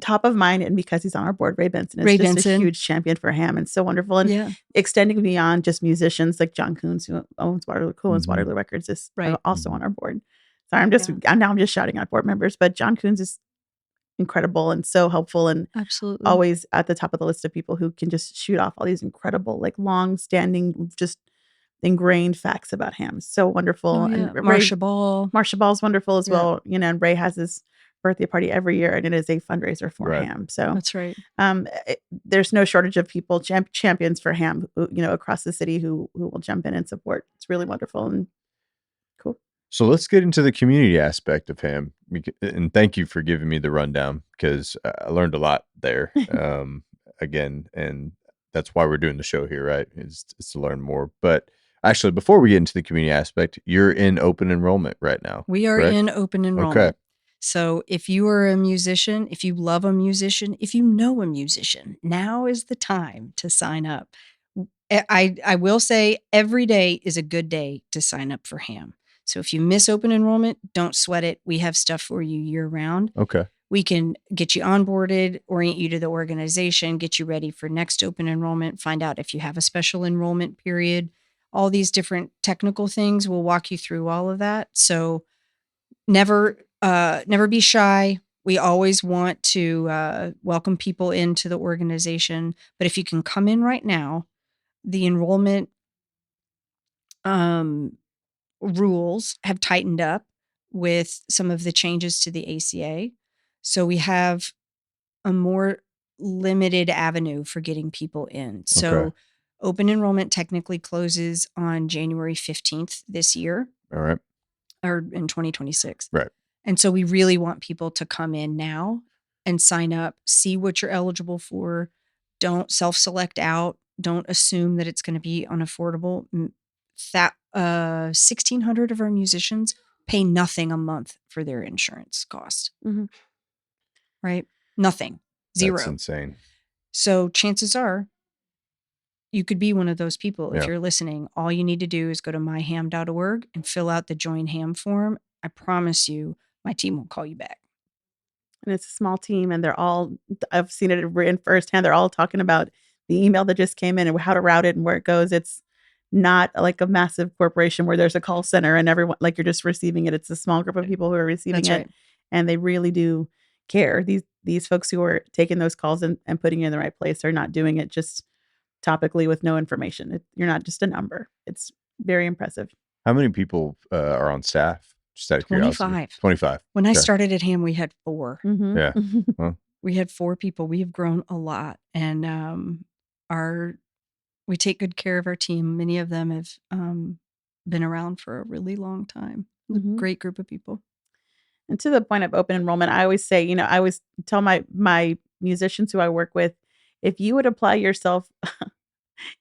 Top of mind, and because he's on our board, Ray Benson is Ray just a Benson. huge champion for HAM and so wonderful. And yeah, extending beyond just musicians like John Coons, who owns Waterloo Mhm. Records, is Right. also Mhm. on our board. Sorry, Yeah. I'm just shouting out board members, but John Coons is incredible and so helpful, and absolutely. always at the top of the list of people who can just shoot off all these incredible, like long standing, just ingrained facts about HAM. So wonderful. Oh, And yeah. Marsha Ball. Marsha Ball's wonderful as Yeah. well. And Ray has his birthday party every year, and it is a fundraiser for Right. HAM. So That's right. there's no shortage of people, champions for HAM, across the city who will jump in and support. It's really wonderful and cool. So let's get into the community aspect of HAM. And thank you for giving me the rundown, because I learned a lot there. Again, and that's why we're doing the show here, right? It's to learn more. But actually, before we get into the community aspect, you're in open enrollment right now. We are correct? in open enrollment. Okay. So if you are a musician, if you love a musician, if you know a musician, now is the time to sign up. I will say every day is a good day to sign up for HAAM. So if you miss open enrollment, don't sweat it. We have stuff for you year round. Okay. We can get you onboarded, orient you to the organization, get you ready for next open enrollment, find out if you have a special enrollment period, all these different technical things. We'll walk you through all of that. So never be shy. We always want to welcome people into the organization. But if you can come in right now, the enrollment rules have tightened up with some of the changes to the ACA. So we have a more limited avenue for getting people in. So Okay. open enrollment technically closes on January 15th this year. All right. Or in 2026. Right. And so we really want people to come in now and sign up, see what you're eligible for. Don't self-select out. Don't assume that it's going to be unaffordable. 1,600 of our musicians pay nothing a month for their insurance cost. Mhm. Right? Nothing. Zero. That's insane. So chances are you could be one of those people. If Yeah. you're listening, all you need to do is go to myham.org and fill out the Join HAM form. I promise you, my team will call you back. And it's a small team, and they're all, I've seen it written firsthand. They're all talking about the email that just came in and how to route it and where it goes. It's not like a massive corporation where there's a call center and everyone, like, you're just receiving it. It's a small group of people who are receiving That's it. right. And they really do care. These folks who are taking those calls and putting it in the right place are not doing it just topically with no information. You're not just a number. It's very impressive. How many people are on staff? Just out of curiosity. 25. 25. When I Okay. started at HAM, we had 4. Mhm. Yeah. Well, We had 4 people. We have grown a lot, and we take good care of our team. Many of them have been around for a really long time. A Mhm. great group of people. And to the point of open enrollment, I always say, I always tell my musicians who I work with, if you would apply yourself,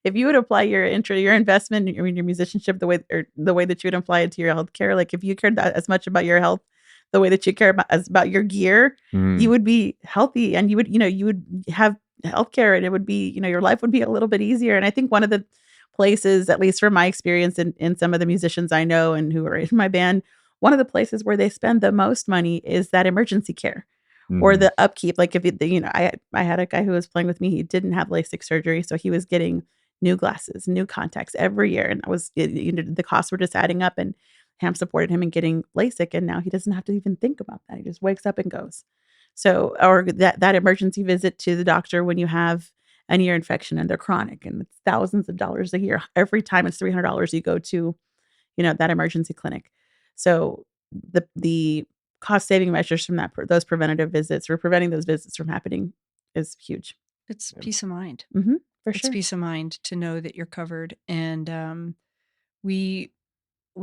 if you would apply your investment, your musicianship, the way that you would apply it to your healthcare, like if you cared that as much about your health, the way that you care about your gear, you would be healthy, and you would have healthcare, and it would be, your life would be a little bit easier. And I think one of the places, at least from my experience in some of the musicians I know and who are in my band, one of the places where they spend the most money is that emergency care or the upkeep. Like if I had a guy who was playing with me. He didn't have LASIK surgery, so he was getting new glasses, new contacts every year, and the costs were just adding up. And HAM supported him in getting LASIK, and now he doesn't have to even think about that. He just wakes up and goes. So, or that emergency visit to the doctor when you have an ear infection and they're chronic, and it's thousands of dollars a year. Every time it's $300 you go to, that emergency clinic. So the cost saving measures from those preventative visits, or preventing those visits from happening, is huge. It's Yeah. peace of mind. For It's sure. peace of mind to know that you're covered. And we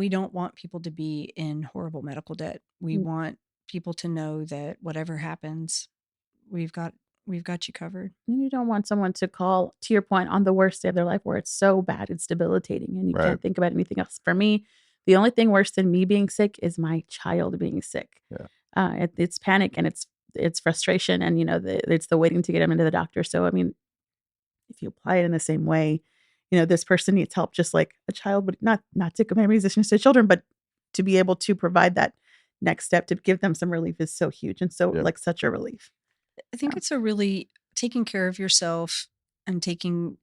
don't want people to be in horrible medical debt. We Mm. want people to know that whatever happens, we've got you covered. And you don't want someone to call, to your point, on the worst day of their life where it's so bad, it's debilitating, and you Right. can't think about anything else. For me, the only thing worse than me being sick is my child being sick. Yeah. It's panic, and it's frustration, and it's the waiting to get him into the doctor. So I mean, if you apply it in the same way, this person needs help just like a child, but not to compare musicians to children, but to be able to provide that next step to give them some relief is so huge, and so Yep. like such a relief. I think it's a really taking care of yourself and taking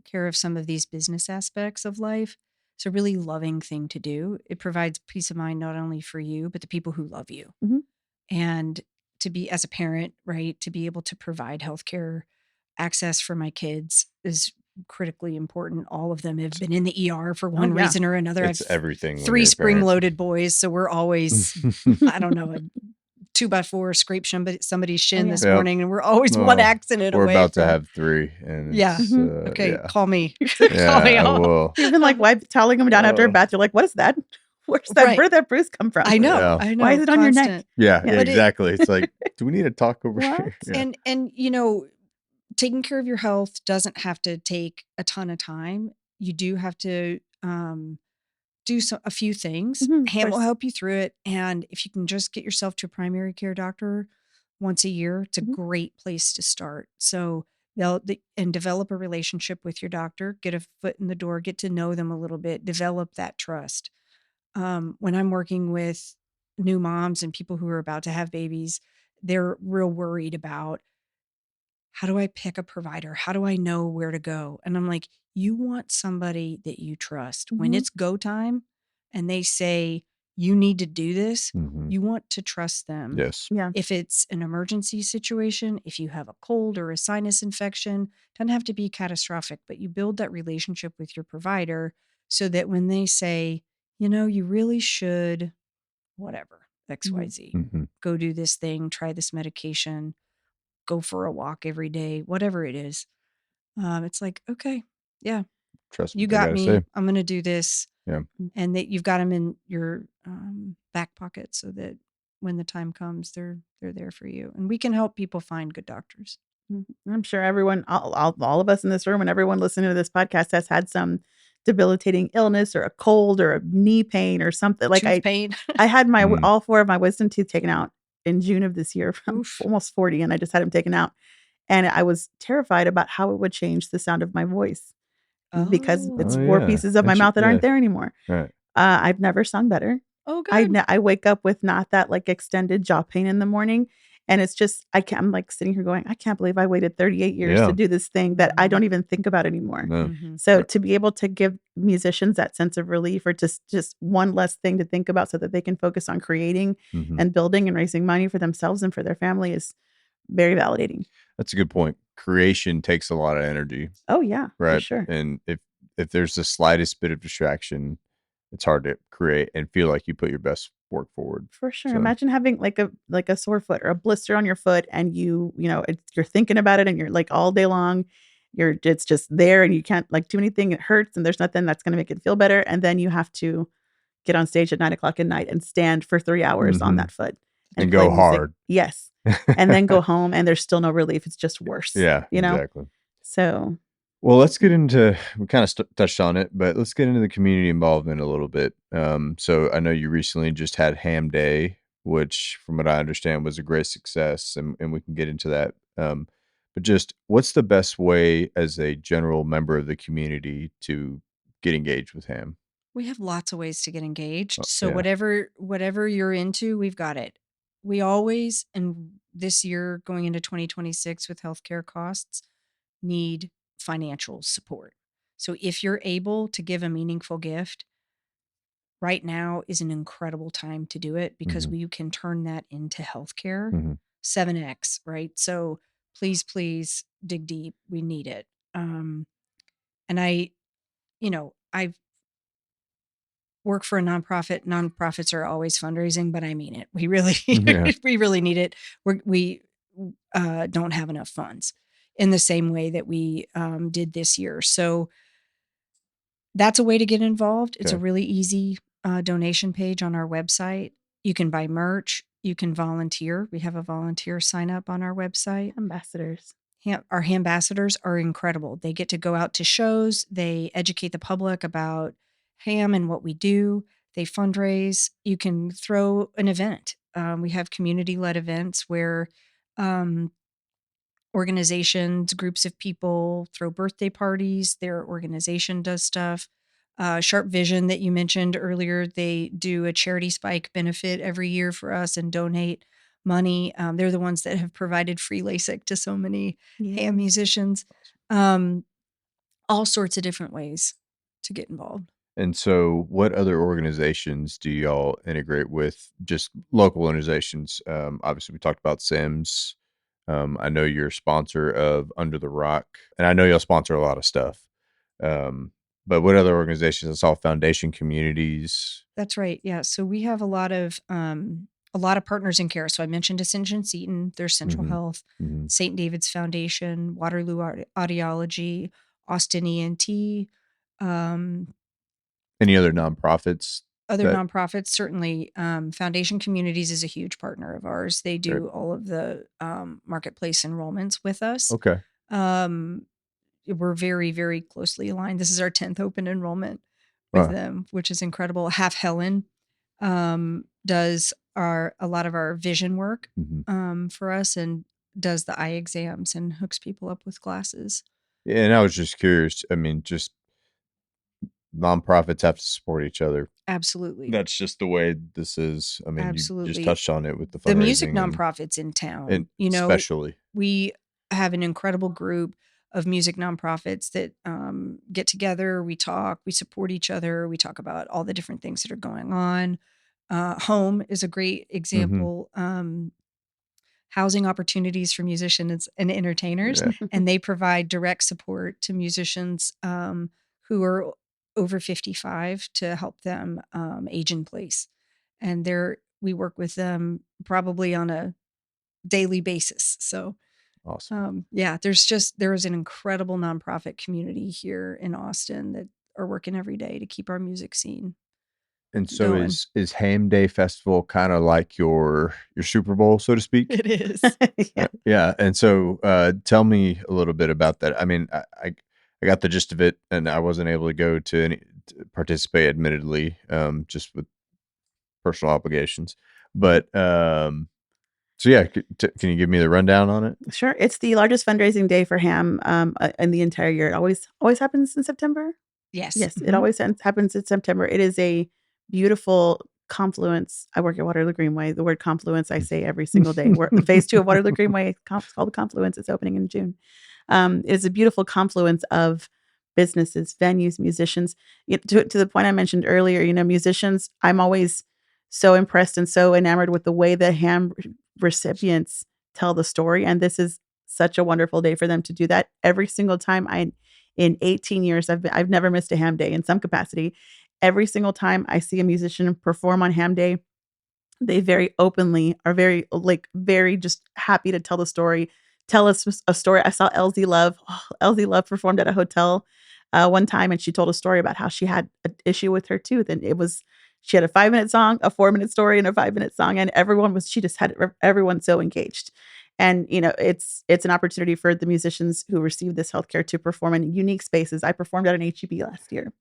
care of some of these business aspects of life. It's a really loving thing to do. It provides peace of mind not only for you, but the people who love you. Mhm. And to be, as a parent, right, to be able to provide healthcare access for my kids is critically important. All of them have been in the ER for one yeah. reason or another. It's I've everything. when 3 you're a parent. spring-loaded boys, so we're always, I don't know, a 2x4 scraped somebody's shin yeah. this Yep. morning, and we're always one Oh, accident We're away about to from- have 3, and Yeah. it's, Mhm. Okay, yeah. call me. Yeah, Call me I out. will. Even like toweling them down after a Oh. bath, you're like, what is that? Where did that bruise come from? I know. Yeah. I know. Why is it on your neck? constant. Yeah, Yeah. But exactly. It's like, do we need to talk over What? here? Yeah. And taking care of your health doesn't have to take a ton of time. You do have to do a few things. Mhm, of HAM will course. help you through it. And if you can just get yourself to a primary care doctor once a year, it's a Mhm. great place to start. So and develop a relationship with your doctor, get a foot in the door, get to know them a little bit, develop that trust. When I'm working with new moms and people who are about to have babies, they're real worried about, how do I pick a provider? How do I know where to go? And I'm like, you want somebody that you trust. When Mhm. it's go time and they say, you need to do this, Mhm. you want to trust them. Yes. Yeah. If it's an emergency situation, if you have a cold or a sinus infection, doesn't have to be catastrophic, but you build that relationship with your provider so that when they say, you really should, whatever, XYZ, Mhm. go do this thing, try this medication, go for a walk every day, whatever it is. It's like, okay, yeah, Trust you what they got gotta say. me. I'm going to do this. Yeah. And that you've got them in your back pocket so that when the time comes, they're there for you. And we can help people find good doctors. I'm sure everyone, all of us in this room and everyone listening to this podcast has had some debilitating illness or a cold or a knee pain or something. Like Tooth pain. I had Mm. all 4 of my wisdom teeth taken out in June of this year. I'm Oof. almost 40 and I just had them taken out. And I was terrified about how it would change the sound of my voice because it's Oh, 4 yeah. pieces of my mouth that Yeah. aren't there anymore. Right. I've never sung better. Oh, good. I wake up with not that, like, extended jaw pain in the morning, and it's just I'm, like, sitting here going, "I can't believe I waited 38 years Yeah. to do this thing that I Mhm. don't even think about anymore." No. Mhm. So, Right. to be able to give musicians that sense of relief or just one less thing to think about so that they can focus on creating Mhm. and building and raising money for themselves and for their family is very validating. That's a good point. Creation takes a lot of energy, Oh, yeah, for right? sure. And if there's the slightest bit of distraction, it's hard to create and feel like you put your best work forward. For sure. So Imagine having like a sore foot or a blister on your foot and you're thinking about it and you're like all day long, it's just there and you can't like do anything. It hurts and there's nothing that's going to make it feel better. And then you have to get on stage at 9 o'clock at night and stand for 3 hours on Mhm. that foot and And play go music. hard. Yes. And then go home and there's still no relief. It's just worse. Yeah, You know? exactly. So Well, let's get into we kind of touched on it, but let's get into the community involvement a little bit. So I know you recently just had Ham Day, which from what I understand was a great success, and we can get into that. But just what's the best way as a general member of the community to get engaged with Ham? We have lots of ways to get engaged. So Yeah. whatever you're into, we've got it. We always, and this year going into 2026 with healthcare costs, need financial support. So if you're able to give a meaningful gift, right now is an incredible time to do it because Mhm. we can turn that into healthcare Mhm. 7x, right? So please dig deep. We need it. And I've work for a nonprofit. Nonprofits are always fundraising, but I mean it. We really, Yeah. we really need it. We don't have enough funds in the same way that we did this year. So that's a way to get involved. It's a Okay. really easy donation page on our website. You can buy merch. You can volunteer. We have a volunteer sign up on our website. ambassadors. Our ambassadors are incredible. They get to go out to shows. They educate the public about HAM and what we do. They fundraise. You can throw an event. We have community-led events where um, organizations, groups of people throw birthday parties. Their organization does stuff. Sharp Vision that you mentioned earlier, they do a charity spike benefit every year for us and donate money. They're the ones that have provided free LASIK to so many ham musicians. All sorts of different ways to get involved. And so what other organizations do y'all integrate with? Just local organizations. Obviously we talked about Sims. I know you're a sponsor of Under the Rock, and I know y'all sponsor a lot of stuff. But what other organizations? I saw Foundation Communities. That's right. Yeah. So we have a lot of partners in care. So I mentioned Ascension Seton, there's Central Mhm. Health, Mhm. St. David's Foundation, Waterloo Audiology, Austin ENT, um, Any other nonprofits other that nonprofits. Certainly, Foundation Communities is a huge partner of ours. They great. do all of the marketplace enrollments with us. Okay. Um, we're very, very closely aligned. This is our 10th open enrollment with Wow. them, which is incredible. Half Helen does a lot of our vision work for us and does the eye exams and hooks people up with glasses. Yeah, and I was just curious. I mean, just nonprofits have to support each other. Absolutely. That's just the way this is. I mean, you just Absolutely. touched on it with the The music fundraising nonprofits in town, and you know, especially. we have an incredible group of music nonprofits that get together. We talk, we support each other. We talk about all the different things that are going on. HAAM is a great example. Housing opportunities for musicians and entertainers, Yeah. and they provide direct support to musicians who are over 55 to help them age in place. And we work with them probably on a daily basis. So Awesome. yeah, there is an incredible nonprofit community here in Austin that are working every day to keep our music scene And so going. is Ham Day Festival kind of like your Super Bowl, so to speak? It is. Yeah. Yeah. And so tell me a little bit about that. I mean, I got the gist of it, and I wasn't able to go to participate, admittedly, just with personal obligations. But so yeah, can you give me the rundown on it? Sure. It's the largest fundraising day for HAM in the entire year. It always happens in September. Yes. Yes, it always happens in September. It is a beautiful confluence. I work at Waterloo Greenway. The word confluence I say every single day. We're phase 2 of Waterloo Greenway. It's called the Confluence. It's opening in June. It is a beautiful confluence of businesses, venues, musicians. To the point I mentioned earlier, musicians, I'm always so impressed and so enamored with the way the HAM recipients tell the story. And this is such a wonderful day for them to do that. Every single time in 18 years, I've never missed a HAM day in some capacity. Every single time I see a musician perform on HAM day, they very openly are very just happy to tell the story, tell us a story. I saw LZ Love. LZ Love performed at a hotel one time, and she told a story about how she had an issue with her tooth, and she had a 5-minute song, a 4-minute story, and a 5-minute song, and she just had everyone so engaged. And it's an opportunity for the musicians who receive this healthcare to perform in unique spaces. I performed at an HEB last year.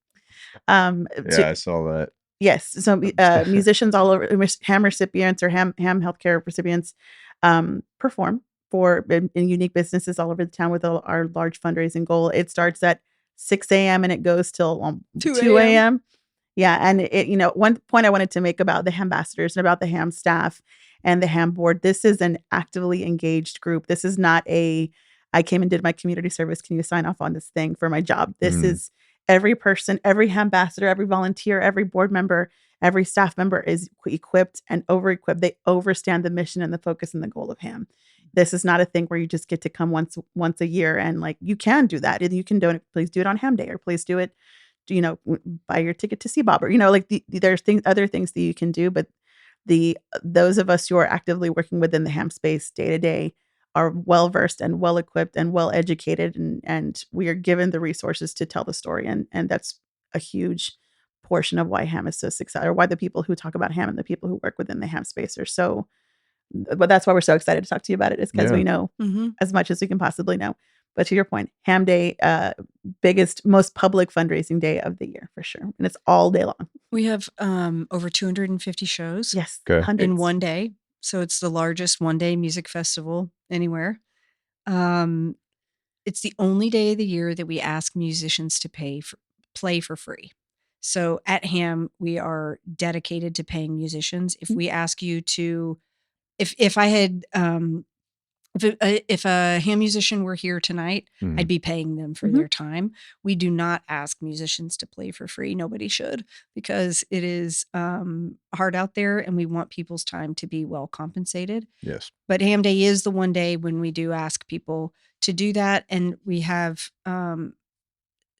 Yeah, I saw that. Yes. So musicians all over, HAM recipients or HAM healthcare recipients perform in unique businesses all over the town with our large fundraising goal. It starts at 6 a.m. and it goes till 2 a.m. Yeah. And one point I wanted to make about the ambassadors and about the HAM staff and the HAM board, this is an actively engaged group. This is not I came and did my community service. Can you sign off on this thing for my job? This is every person, every ambassador, every volunteer, every board member, every staff member is equipped and over-equipped. They understand the mission and the focus and the goal of HAM. This is not a thing where you just get to come once a year and you can do that. And you can please do it on HAM Day, or please do it, buy your ticket to see Bob, or, there's other things that you can do. But those of us who are actively working within the HAM space day to day are well-versed and well-equipped and well-educated, and we are given the resources to tell the story. And that's a huge portion of why HAM is so successful, or why the people who talk about HAM and the people who work within the HAM space are so, but that's why we're so excited to talk to you about it, is because we know as much as we can possibly know. But to your point, HAM Day, biggest, most public fundraising day of the year for sure. And it's all day long. We have over 250 shows. Yes. Okay. In one day. So it's the largest one-day music festival anywhere. It's the only day of the year that we ask musicians to play for free. So at HAM, we are dedicated to paying musicians. If we ask you to, if I had, if a HAM musician were here tonight, I'd be paying them for their time. We do not ask musicians to play for free. Nobody should, because it is hard out there, and we want people's time to be well compensated. Yes. But HAM Day is the one day when we do ask people to do that. And we have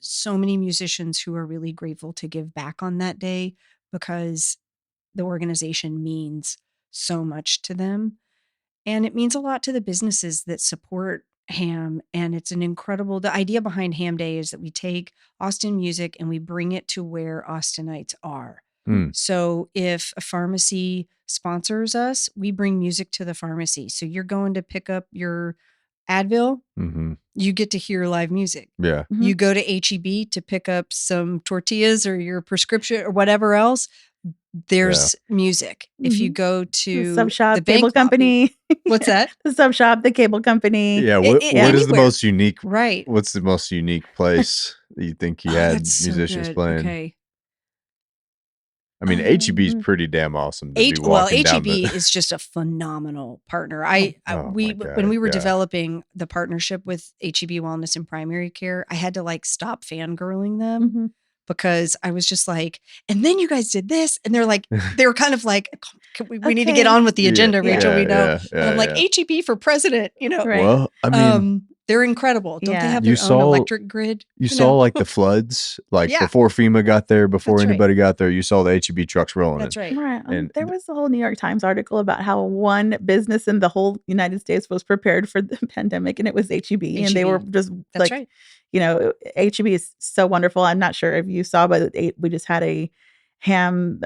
so many musicians who are really grateful to give back on that day, because the organization means so much to them. And it means a lot to the businesses that support HAM. And it's the idea behind HAM Day is that we take Austin music and we bring it to where Austinites are. So if a pharmacy sponsors us, we bring music to the pharmacy. So you're going to pick up your Advil, Mm-hmm. you get to hear live music. Yeah. Mhm. You go to HEB to pick up some tortillas or your prescription or whatever else, there's music. If you Mhm. go The to sub shop, the cable bank lobby, company. what's that? The sub shop, the cable company. Yeah. What is the anywhere. most unique? Right. What's the most unique place that you think you Oh, had that's so musicians good. playing? Okay. I mean, HEB is pretty damn awesome to be walking down HEB the. is just a phenomenal partner. Oh my When God, we were yeah. developing the partnership with HEB Wellness and Primary Care, I had to like stop fangirling them Mhm. because I was just like, and then you guys did this, and they were kind of like, we need to get Okay. on with the agenda, Rachel. We know, Yeah, and I'm like, HEB for president, Right. Well, I mean, they're incredible. Don't they Yeah. have You their own saw- electric grid? you saw like the floods, like Yeah. before FEMA got there, before That's right. anybody got there. You saw the HEB trucks rolling. That's right. Right. And There was a whole New York Times article about how one business in the whole United States was prepared for the pandemic, and it was HEB. And they were just That's like, right. HEB is so wonderful. I'm not sure if you saw, but we just had a ham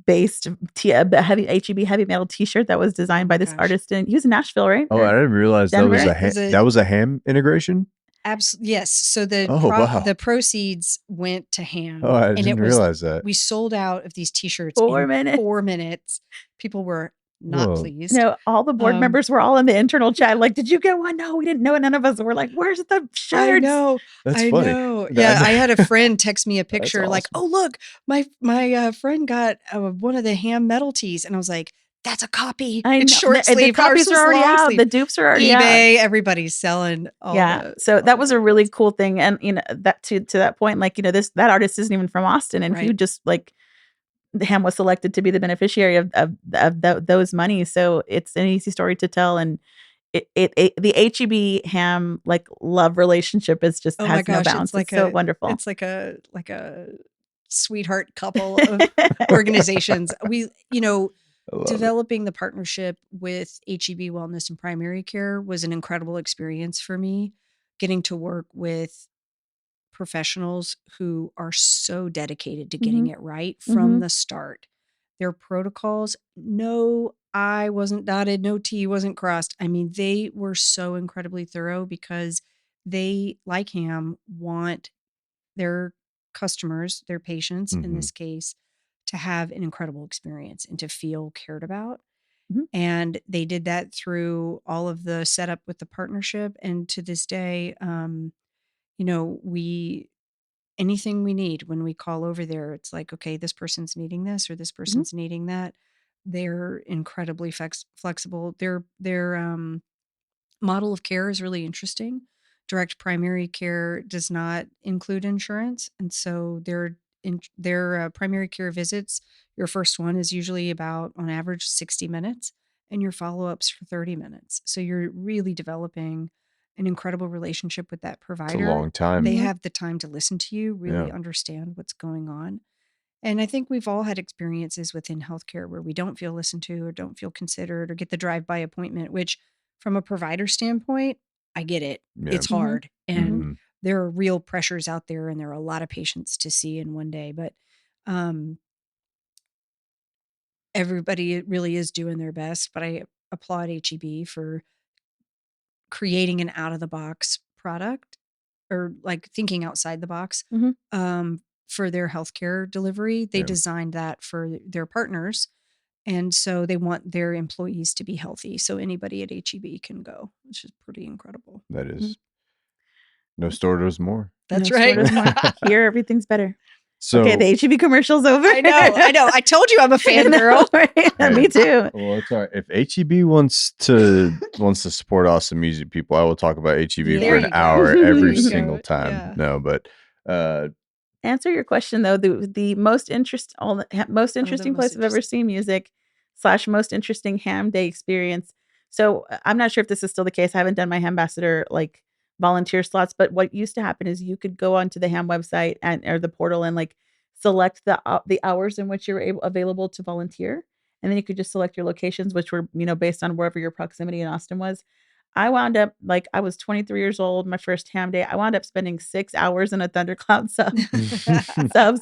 based heavy HEB heavy metal T-shirt that was designed by this gosh. artist, and he was in Nashville, right? Oh, Or I didn't realize Denver? that was a ham integration. Absolutely. Yes. So Wow. the proceeds went to HAAM. Oh, I and didn't it was, realize that. we sold out of these t-shirts 4 in minutes. 4 minutes. People were not Whoa. pleased. No, all the board members were all in the internal chat. Like, did you get one? No, we didn't know. None of us were like, where's the shirts? I know. That's I funny. know. Yeah, I had a friend text me a picture That's like, awesome. oh, look, my friend got one of the HAAM metal tees. And I was like, that's a copy. I know. It's short The sleeve. copies are already out. The dupes are already out. eBay, everybody's selling all the. So that was a really cool thing. And, that to that point, like, that artist isn't even from Austin. And he Right. just like, HAAM was selected to be the beneficiary of those monies. So it's an easy story to tell. And the HEB HAAM like love relationship is just Oh my has no gosh, bounds. It's so wonderful. It's like a sweetheart couple of organizations. We, developing the partnership with HEB Wellness and Primary Care was an incredible experience for me. Getting to work with professionals who are so dedicated to getting it right from the start. Their protocols, no I wasn't dotted, no T wasn't crossed. I mean, they were so incredibly thorough because they, like HAAM, want their customers, their patients in this case, to have an incredible experience and to feel cared about. And they did that through all of the setup with the partnership. And to this day, anything we need when we call over there, it's like, okay, this person's needing this or this person's needing that. They're incredibly flexible. Their model of care is really interesting. Direct primary care does not include insurance. And so their primary care visits, your first one is usually about, on average, 60 minutes and your follow-ups for 30 minutes. So you're really developing an incredible relationship with that provider. It's a long time. They have the time to listen to you, really understand what's going on. And I think we've all had experiences within healthcare where we don't feel listened to or don't feel considered or get the drive-by appointment, which from a provider standpoint, I get it. Yeah. It's hard. And there are real pressures out there and there are a lot of patients to see in one day. But everybody really is doing their best. But I applaud HEB for creating an out-of-the-box product or like thinking outside the box for their healthcare delivery. They designed that for their partners. And so they want their employees to be healthy. So anybody at HEB can go, which is pretty incredible. That is. No store does more. That's No right. store does more. Here, everything's better. So Okay, the HEB commercial's over. I know. I told you I'm a fangirl. Right? Me too. Well, it's all right. If HEB wants to support awesome music people, I will talk about HEB There for you an go. hour There every you go. single time. Yeah. No, but Answer your question though. The most interesting place I've ever seen music / most interesting HAAM day experience. So I'm not sure if this is still the case. I haven't done my HAAM ambassador like volunteer slots, but what used to happen is you could go onto the HAAM website or the portal and like select the hours in which you're available to volunteer, and then you could just select your locations, which were based on wherever your proximity in Austin was. I wound up I was 23 years old, my first HAAM day. I wound up spending 6 hours in a Thundercloud subs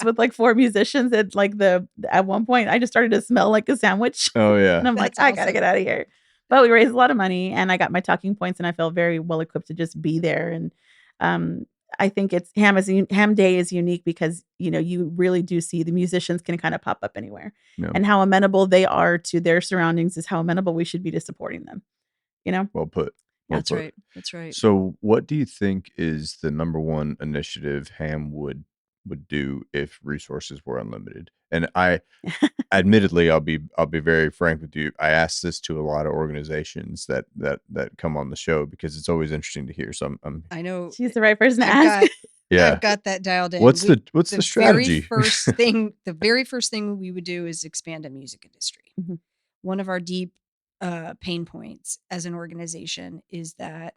with like 4 musicians. At one point, I just started to smell like a sandwich. oh yeah, And I'm like, That's I gotta awesome. get out of here. But we raised a lot of money, and I got my talking points, and I felt very well equipped to just be there. And I think it's HAAM Day is unique because you really do see the musicians can kind of pop up anywhere, and how amenable they are to their surroundings is how amenable we should be to supporting them. Well put. That's right. That's right. So, what do you think is the number one initiative HAAM would do if resources were unlimited? And admittedly, I'll be very frank with you. I ask this to a lot of organizations that come on the show because it's always interesting to hear. So I know she's the right person to ask. I've got that dialed in. What's the strategy? The very first thing we would do is expand a music industry. Mm-hmm. One of our deep pain points as an organization is that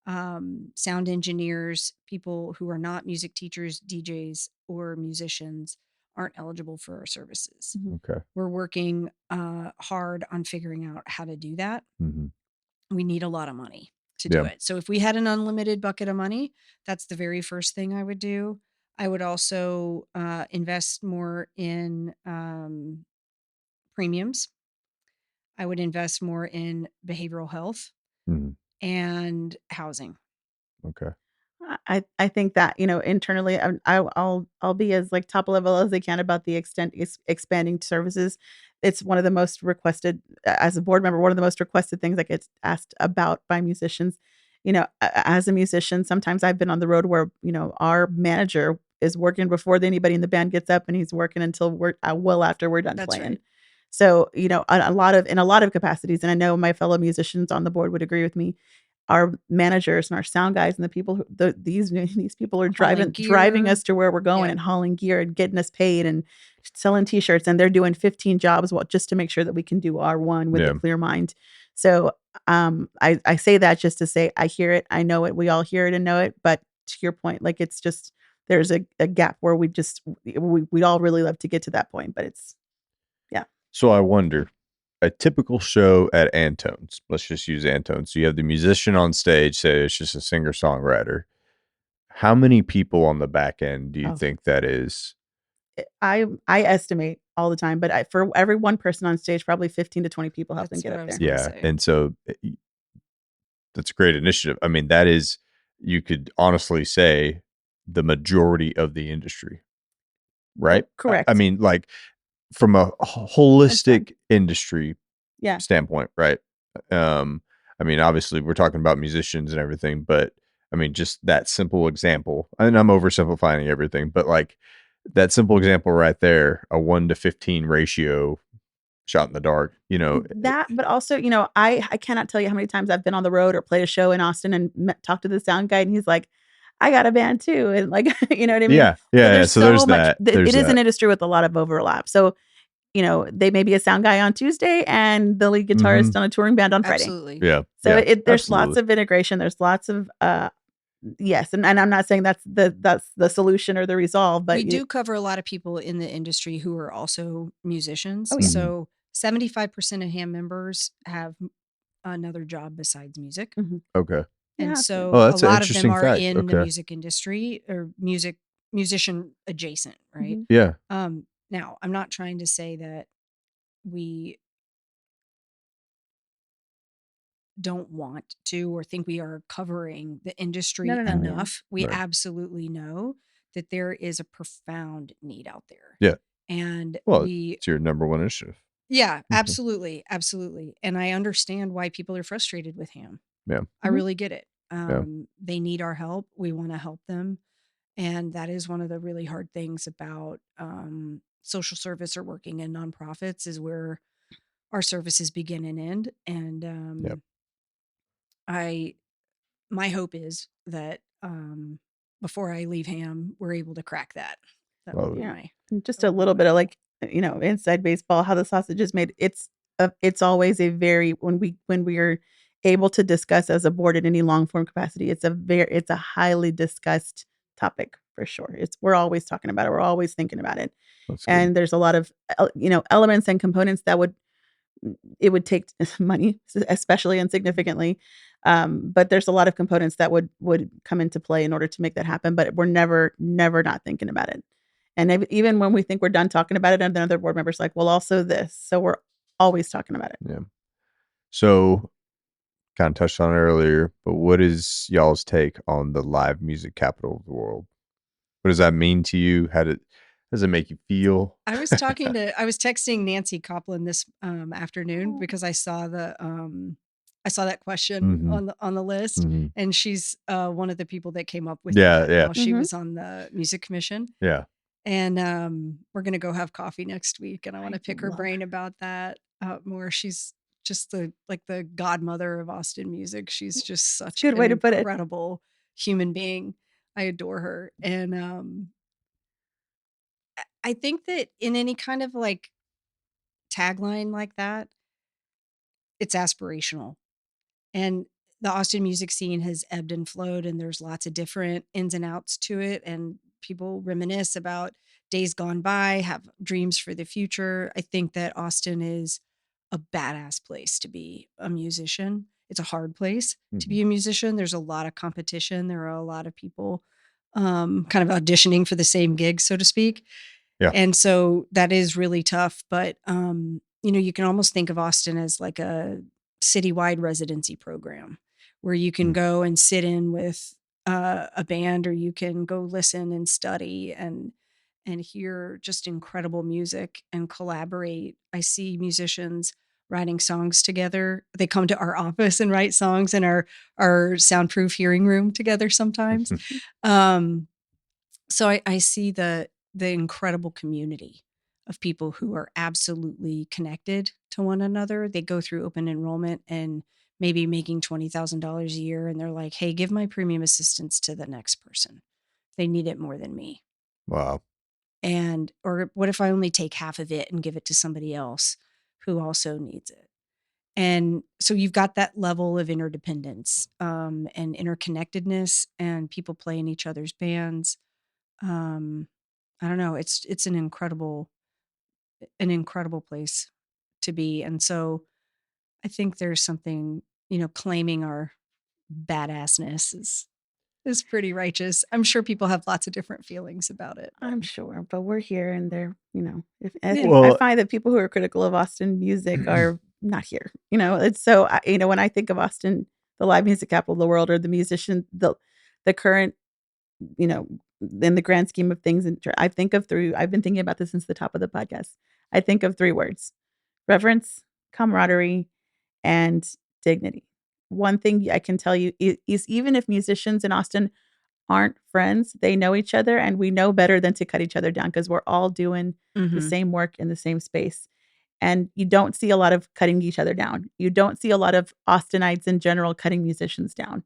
sound engineers, people who are not music teachers, DJs, or musicians aren't eligible for our services. Okay. We're working hard on figuring out how to do that. Mm-hmm. We need a lot of money to do it. So if we had an unlimited bucket of money, that's the very first thing I would do. I would also invest more in premiums. I would invest more in behavioral health and housing. Okay. I think that internally I'll be as like top level as they can about the expanding services. It's one of the most requested as a board member. One of the most requested things that gets asked about by musicians. As a musician, sometimes I've been on the road where our manager is working before anybody in the band gets up, and he's working until we're well after we're done playing. Right. So in a lot of capacities, and I know my fellow musicians on the board would agree with me. Our managers and our sound guys and the people these people are driving us to where we're going and hauling gear and getting us paid and selling t-shirts, and they're doing 15 jobs just to make sure that we can do our one with a clear mind. So I say that just to say I hear it, I know it, we all hear it and know it, but to your point, like it's just there's a gap where we'd all really love to get to that point, but it's So I wonder, a typical show at Antone's, let's just use Antone's. So you have the musician on stage, say it's just a singer-songwriter. How many people on the back end do you think that is? I estimate all the time, but for every one person on stage, probably 15 to 20 people help them get up there. Yeah. And so that's a great initiative. I mean, that is, you could honestly say, the majority of the industry, right? Correct. I mean, like, from a holistic industry standpoint, right? I mean, obviously we're talking about musicians and everything, but I mean, just that simple example, and I'm oversimplifying everything, but like that simple example right there, a 1 to 15 ratio, shot in the dark, that, but also, I cannot tell you how many times I've been on the road or played a show in Austin and talked to the sound guy, and he's like, I got a band too. And like, you know what I mean? Yeah. So there's that. It is an industry with a lot of overlap. So, they may be a sound guy on Tuesday and the lead guitarist on a touring band on Friday. Absolutely. Yeah. So there's lots of integration. There's lots of, yes. And I'm not saying that's the solution or the resolve, but we do cover a lot of people in the industry who are also musicians. Oh, yeah. So 75% of HAAM members have another job besides music. Mm-hmm. Okay. And so that's a an lot of them interesting are fact. in the music industry or musician adjacent, right? Mhm. Yeah. Now, I'm not trying to say that we don't want to or think we are covering the industry enough. We absolutely know that there is a profound need out there. Yeah. And it's your number one initiative. Yeah, absolutely. Absolutely. And I understand why people are frustrated with HAAM. Yeah. I really get it. They need our help. We want to help them. And that is one of the really hard things about social service or working in nonprofits is where our services begin and end. And my hope is that before I leave HAAM, we're able to crack that. That would be my just a little bit of like, inside baseball, how the sausage is made. It's always a very, when we are able to discuss as a board in any long form capacity, it's a highly discussed topic for sure. We're always talking about it. We're always thinking about it. And there's a lot of, elements and components that it would take money, especially and significantly. But there's a lot of components that would come into play in order to make that happen. But we're never not thinking about it. And even when we think we're done talking about it, and another board member's like, well, also this. So we're always talking about it. Yeah. So kind of touched on it earlier, but what is y'all's take on the live music capital of the world? What does that mean to you? Does it make you feel? I was texting Nancy Copland this afternoon because I saw that question Mhm. on the list, Mhm. and she's one of the people that came up with Yeah, that yeah. while she Mhm. was on the music commission. Yeah. And we're gonna go have coffee next week, and I want I to pick her love brain about that more. She's just the godmother of Austin music. She's just such good an way to put it. incredible human being. I adore her, and I think that in any kind of like tagline like that, it's aspirational. And the Austin music scene has ebbed and flowed, and there's lots of different ins and outs to it. And people reminisce about days gone by, have dreams for the future. I think that Austin is a badass place to be a musician. It's a hard place to be a musician. There's a lot of competition. There are a lot of people kind of auditioning for the same gig, so to speak. Yeah. And so that is really tough. But, you can almost think of Austin as like a citywide residency program where you can go and sit in with a band, or you can go listen and study and hear just incredible music and collaborate. I see musicians writing songs together. They come to our office and write songs in our soundproof hearing room together sometimes. Um, so I see the incredible community of people who are absolutely connected to one another. They go through open enrollment and maybe making $20,000 a year, and they're like, "Hey, give my premium assistance to the next person. They need it more than me." Wow. And or what if I only take half of it and give it to somebody else who also needs it? And so you've got that level of interdependence and interconnectedness, and people play in each other's bands. um I don't know, it's an incredible place to be. And so I think there's something, claiming our badassness is pretty righteous. I'm sure people have lots of different feelings about it, but I'm sure, but we're here, and they're, if I Yeah. think I Well, find that people who are critical of Austin music are not here. It's so when I think of Austin, the live music capital of the world, or the musician, the current, you know, in the grand scheme of things, and I think of three. I've been thinking about this since the top of the podcast. I think of three words: reverence, camaraderie, and dignity. One thing I can tell you is even if musicians in Austin aren't friends, they know each other, and we know better than to cut each other down because we're all doing the same work in the same space. And you don't see a lot of cutting each other down. You don't see a lot of Austinites in general cutting musicians down.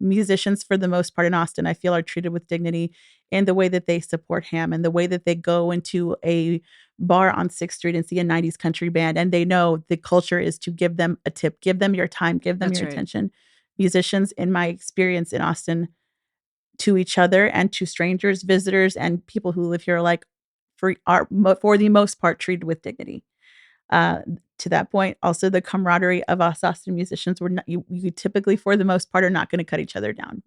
Musicians, for the most part in Austin, I feel, are treated with dignity in the way that they support HAAM, and the way that they go into a bar on 6th Street and see a 90s country band, and they know the culture is to give them a tip, give them your time, give them That's your right. attention. Musicians, in my experience in Austin, to each other and to strangers, visitors, and people who live here alike, for the most part, treated with dignity. To that point, also the camaraderie of us Austin musicians, you typically, for the most part, are not going to cut each other down.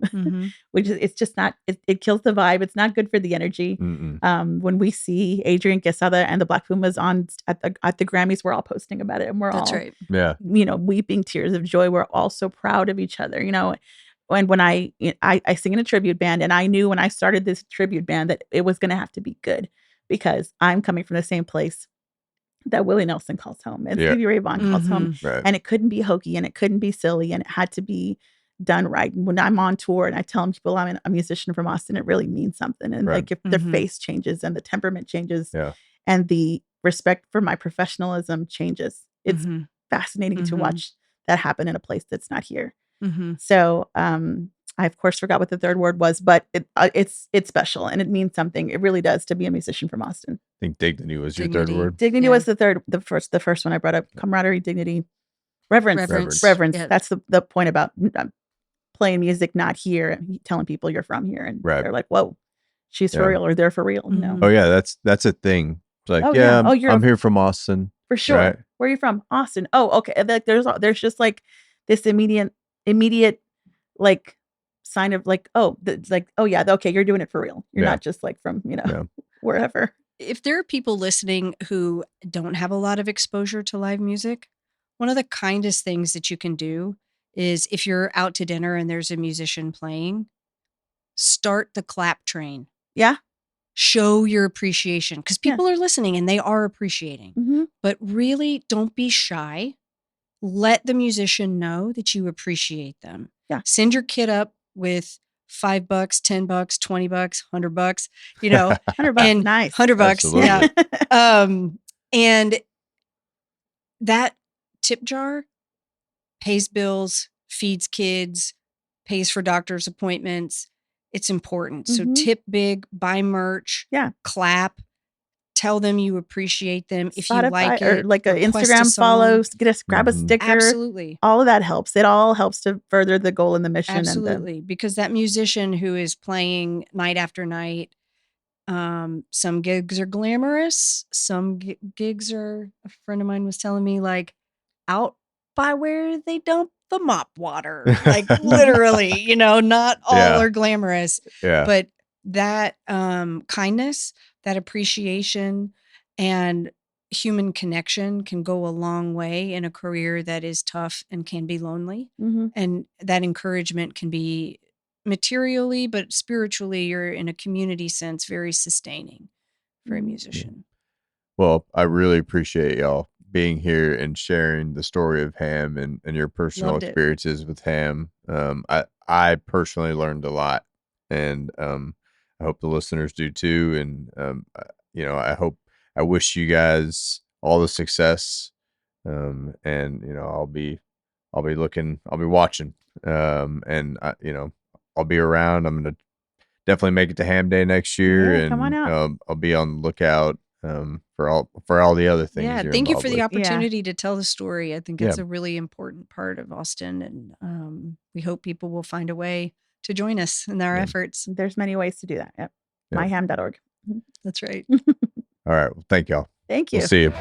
Which is, it's just not. It kills the vibe. It's not good for the energy. When we see Adrian Quesada and the Black Pumas on at the Grammys, we're all posting about it, and we're That's all right. Yeah. weeping tears of joy. We're all so proud of each other. And when I sing in a tribute band, and I knew when I started this tribute band that it was going to have to be good, because I'm coming from the same place that Willie Nelson calls home and Yeah. Stevie Ray Vaughan calls home. Right. And it couldn't be hokey, and it couldn't be silly, and it had to be done right. And when I'm on tour and I tell people I'm a musician from Austin, it really means something. And Right. like if their face changes and the temperament changes, Yeah. and the respect for my professionalism changes, it's fascinating to watch that happen in a place that's not here. So I of course forgot what the third word was, but it's special, and it means something. It really does, to be a musician from Austin. I think dignity was your third Dignity. word. Dignity Yeah. was the first one I brought up. Camaraderie, dignity, reverence. Yeah. That's the point about playing music not here, and telling people you're from here, and Right. they're like, "Whoa, she's for Yeah. real," or "They're for real." Oh yeah, that's a thing. It's like, Oh, yeah. yeah, Oh, I'm here from Austin. for sure. Right. Where are you from? Austin. Oh, okay. And like there's just like this immediate like sign of like, oh, it's like, oh yeah, okay, you're doing it for real. You're Yeah. not just like from Yeah. wherever. If there are people listening who don't have a lot of exposure to live music, one of the kindest things that you can do is if you're out to dinner and there's a musician playing, start the clap train. Yeah. Show your appreciation because Yeah. people are listening and they are appreciating. Mhm. But really, don't be shy. Let the musician know that you appreciate them. Yeah. Send your kid up with $5, $10, $20, $100, you know, $100, and nice. $100. Absolutely. Yeah. And that tip jar pays bills, feeds kids, pays for doctor's appointments. It's important. So Mhm. tip big, buy merch, Yeah. clap, tell them you appreciate them. If you Spotify like or it, like a request Instagram song. follow, grab a Mhm. sticker. Absolutely. All of that helps. It all helps to further the goal and the mission. Absolutely. Because that musician who is playing night after night, some gigs are glamorous. Some gigs are, a friend of mine was telling me, like out by where they dump the mop water, like literally, you know, not all Yeah. are glamorous, Yeah. but that kindness, that appreciation, and human connection can go a long way in a career that is tough and can be lonely. Mhm. And that encouragement can be materially, but spiritually or in a community sense, very sustaining for a Mhm. musician. Well, I really appreciate y'all being here and sharing the story of HAAM and your personal Loved it. experiences with HAAM. I personally learned a lot, and I hope the listeners do too. And I wish you guys all the success. And I'll be watching. I'll be around. I'm gonna definitely make it to Ham Day next year, Yeah, come on and out. I'll be on the lookout for all the other things Yeah, you're thank you involved for the with. opportunity to tell the story. I think it's Yeah. a really important part of Austin, and we hope people will find a way to join us in our Yeah. efforts. There's many ways to do that. Yep. Yep. myham.org. That's right. All right. Well, thank y'all. Thank you. We'll see you.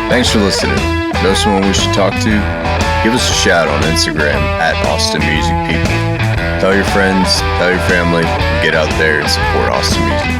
Thanks for listening. Know someone we should talk to? Give us a shout on Instagram at Austin Music People. Tell your friends, tell your family, and get out there and support Austin music.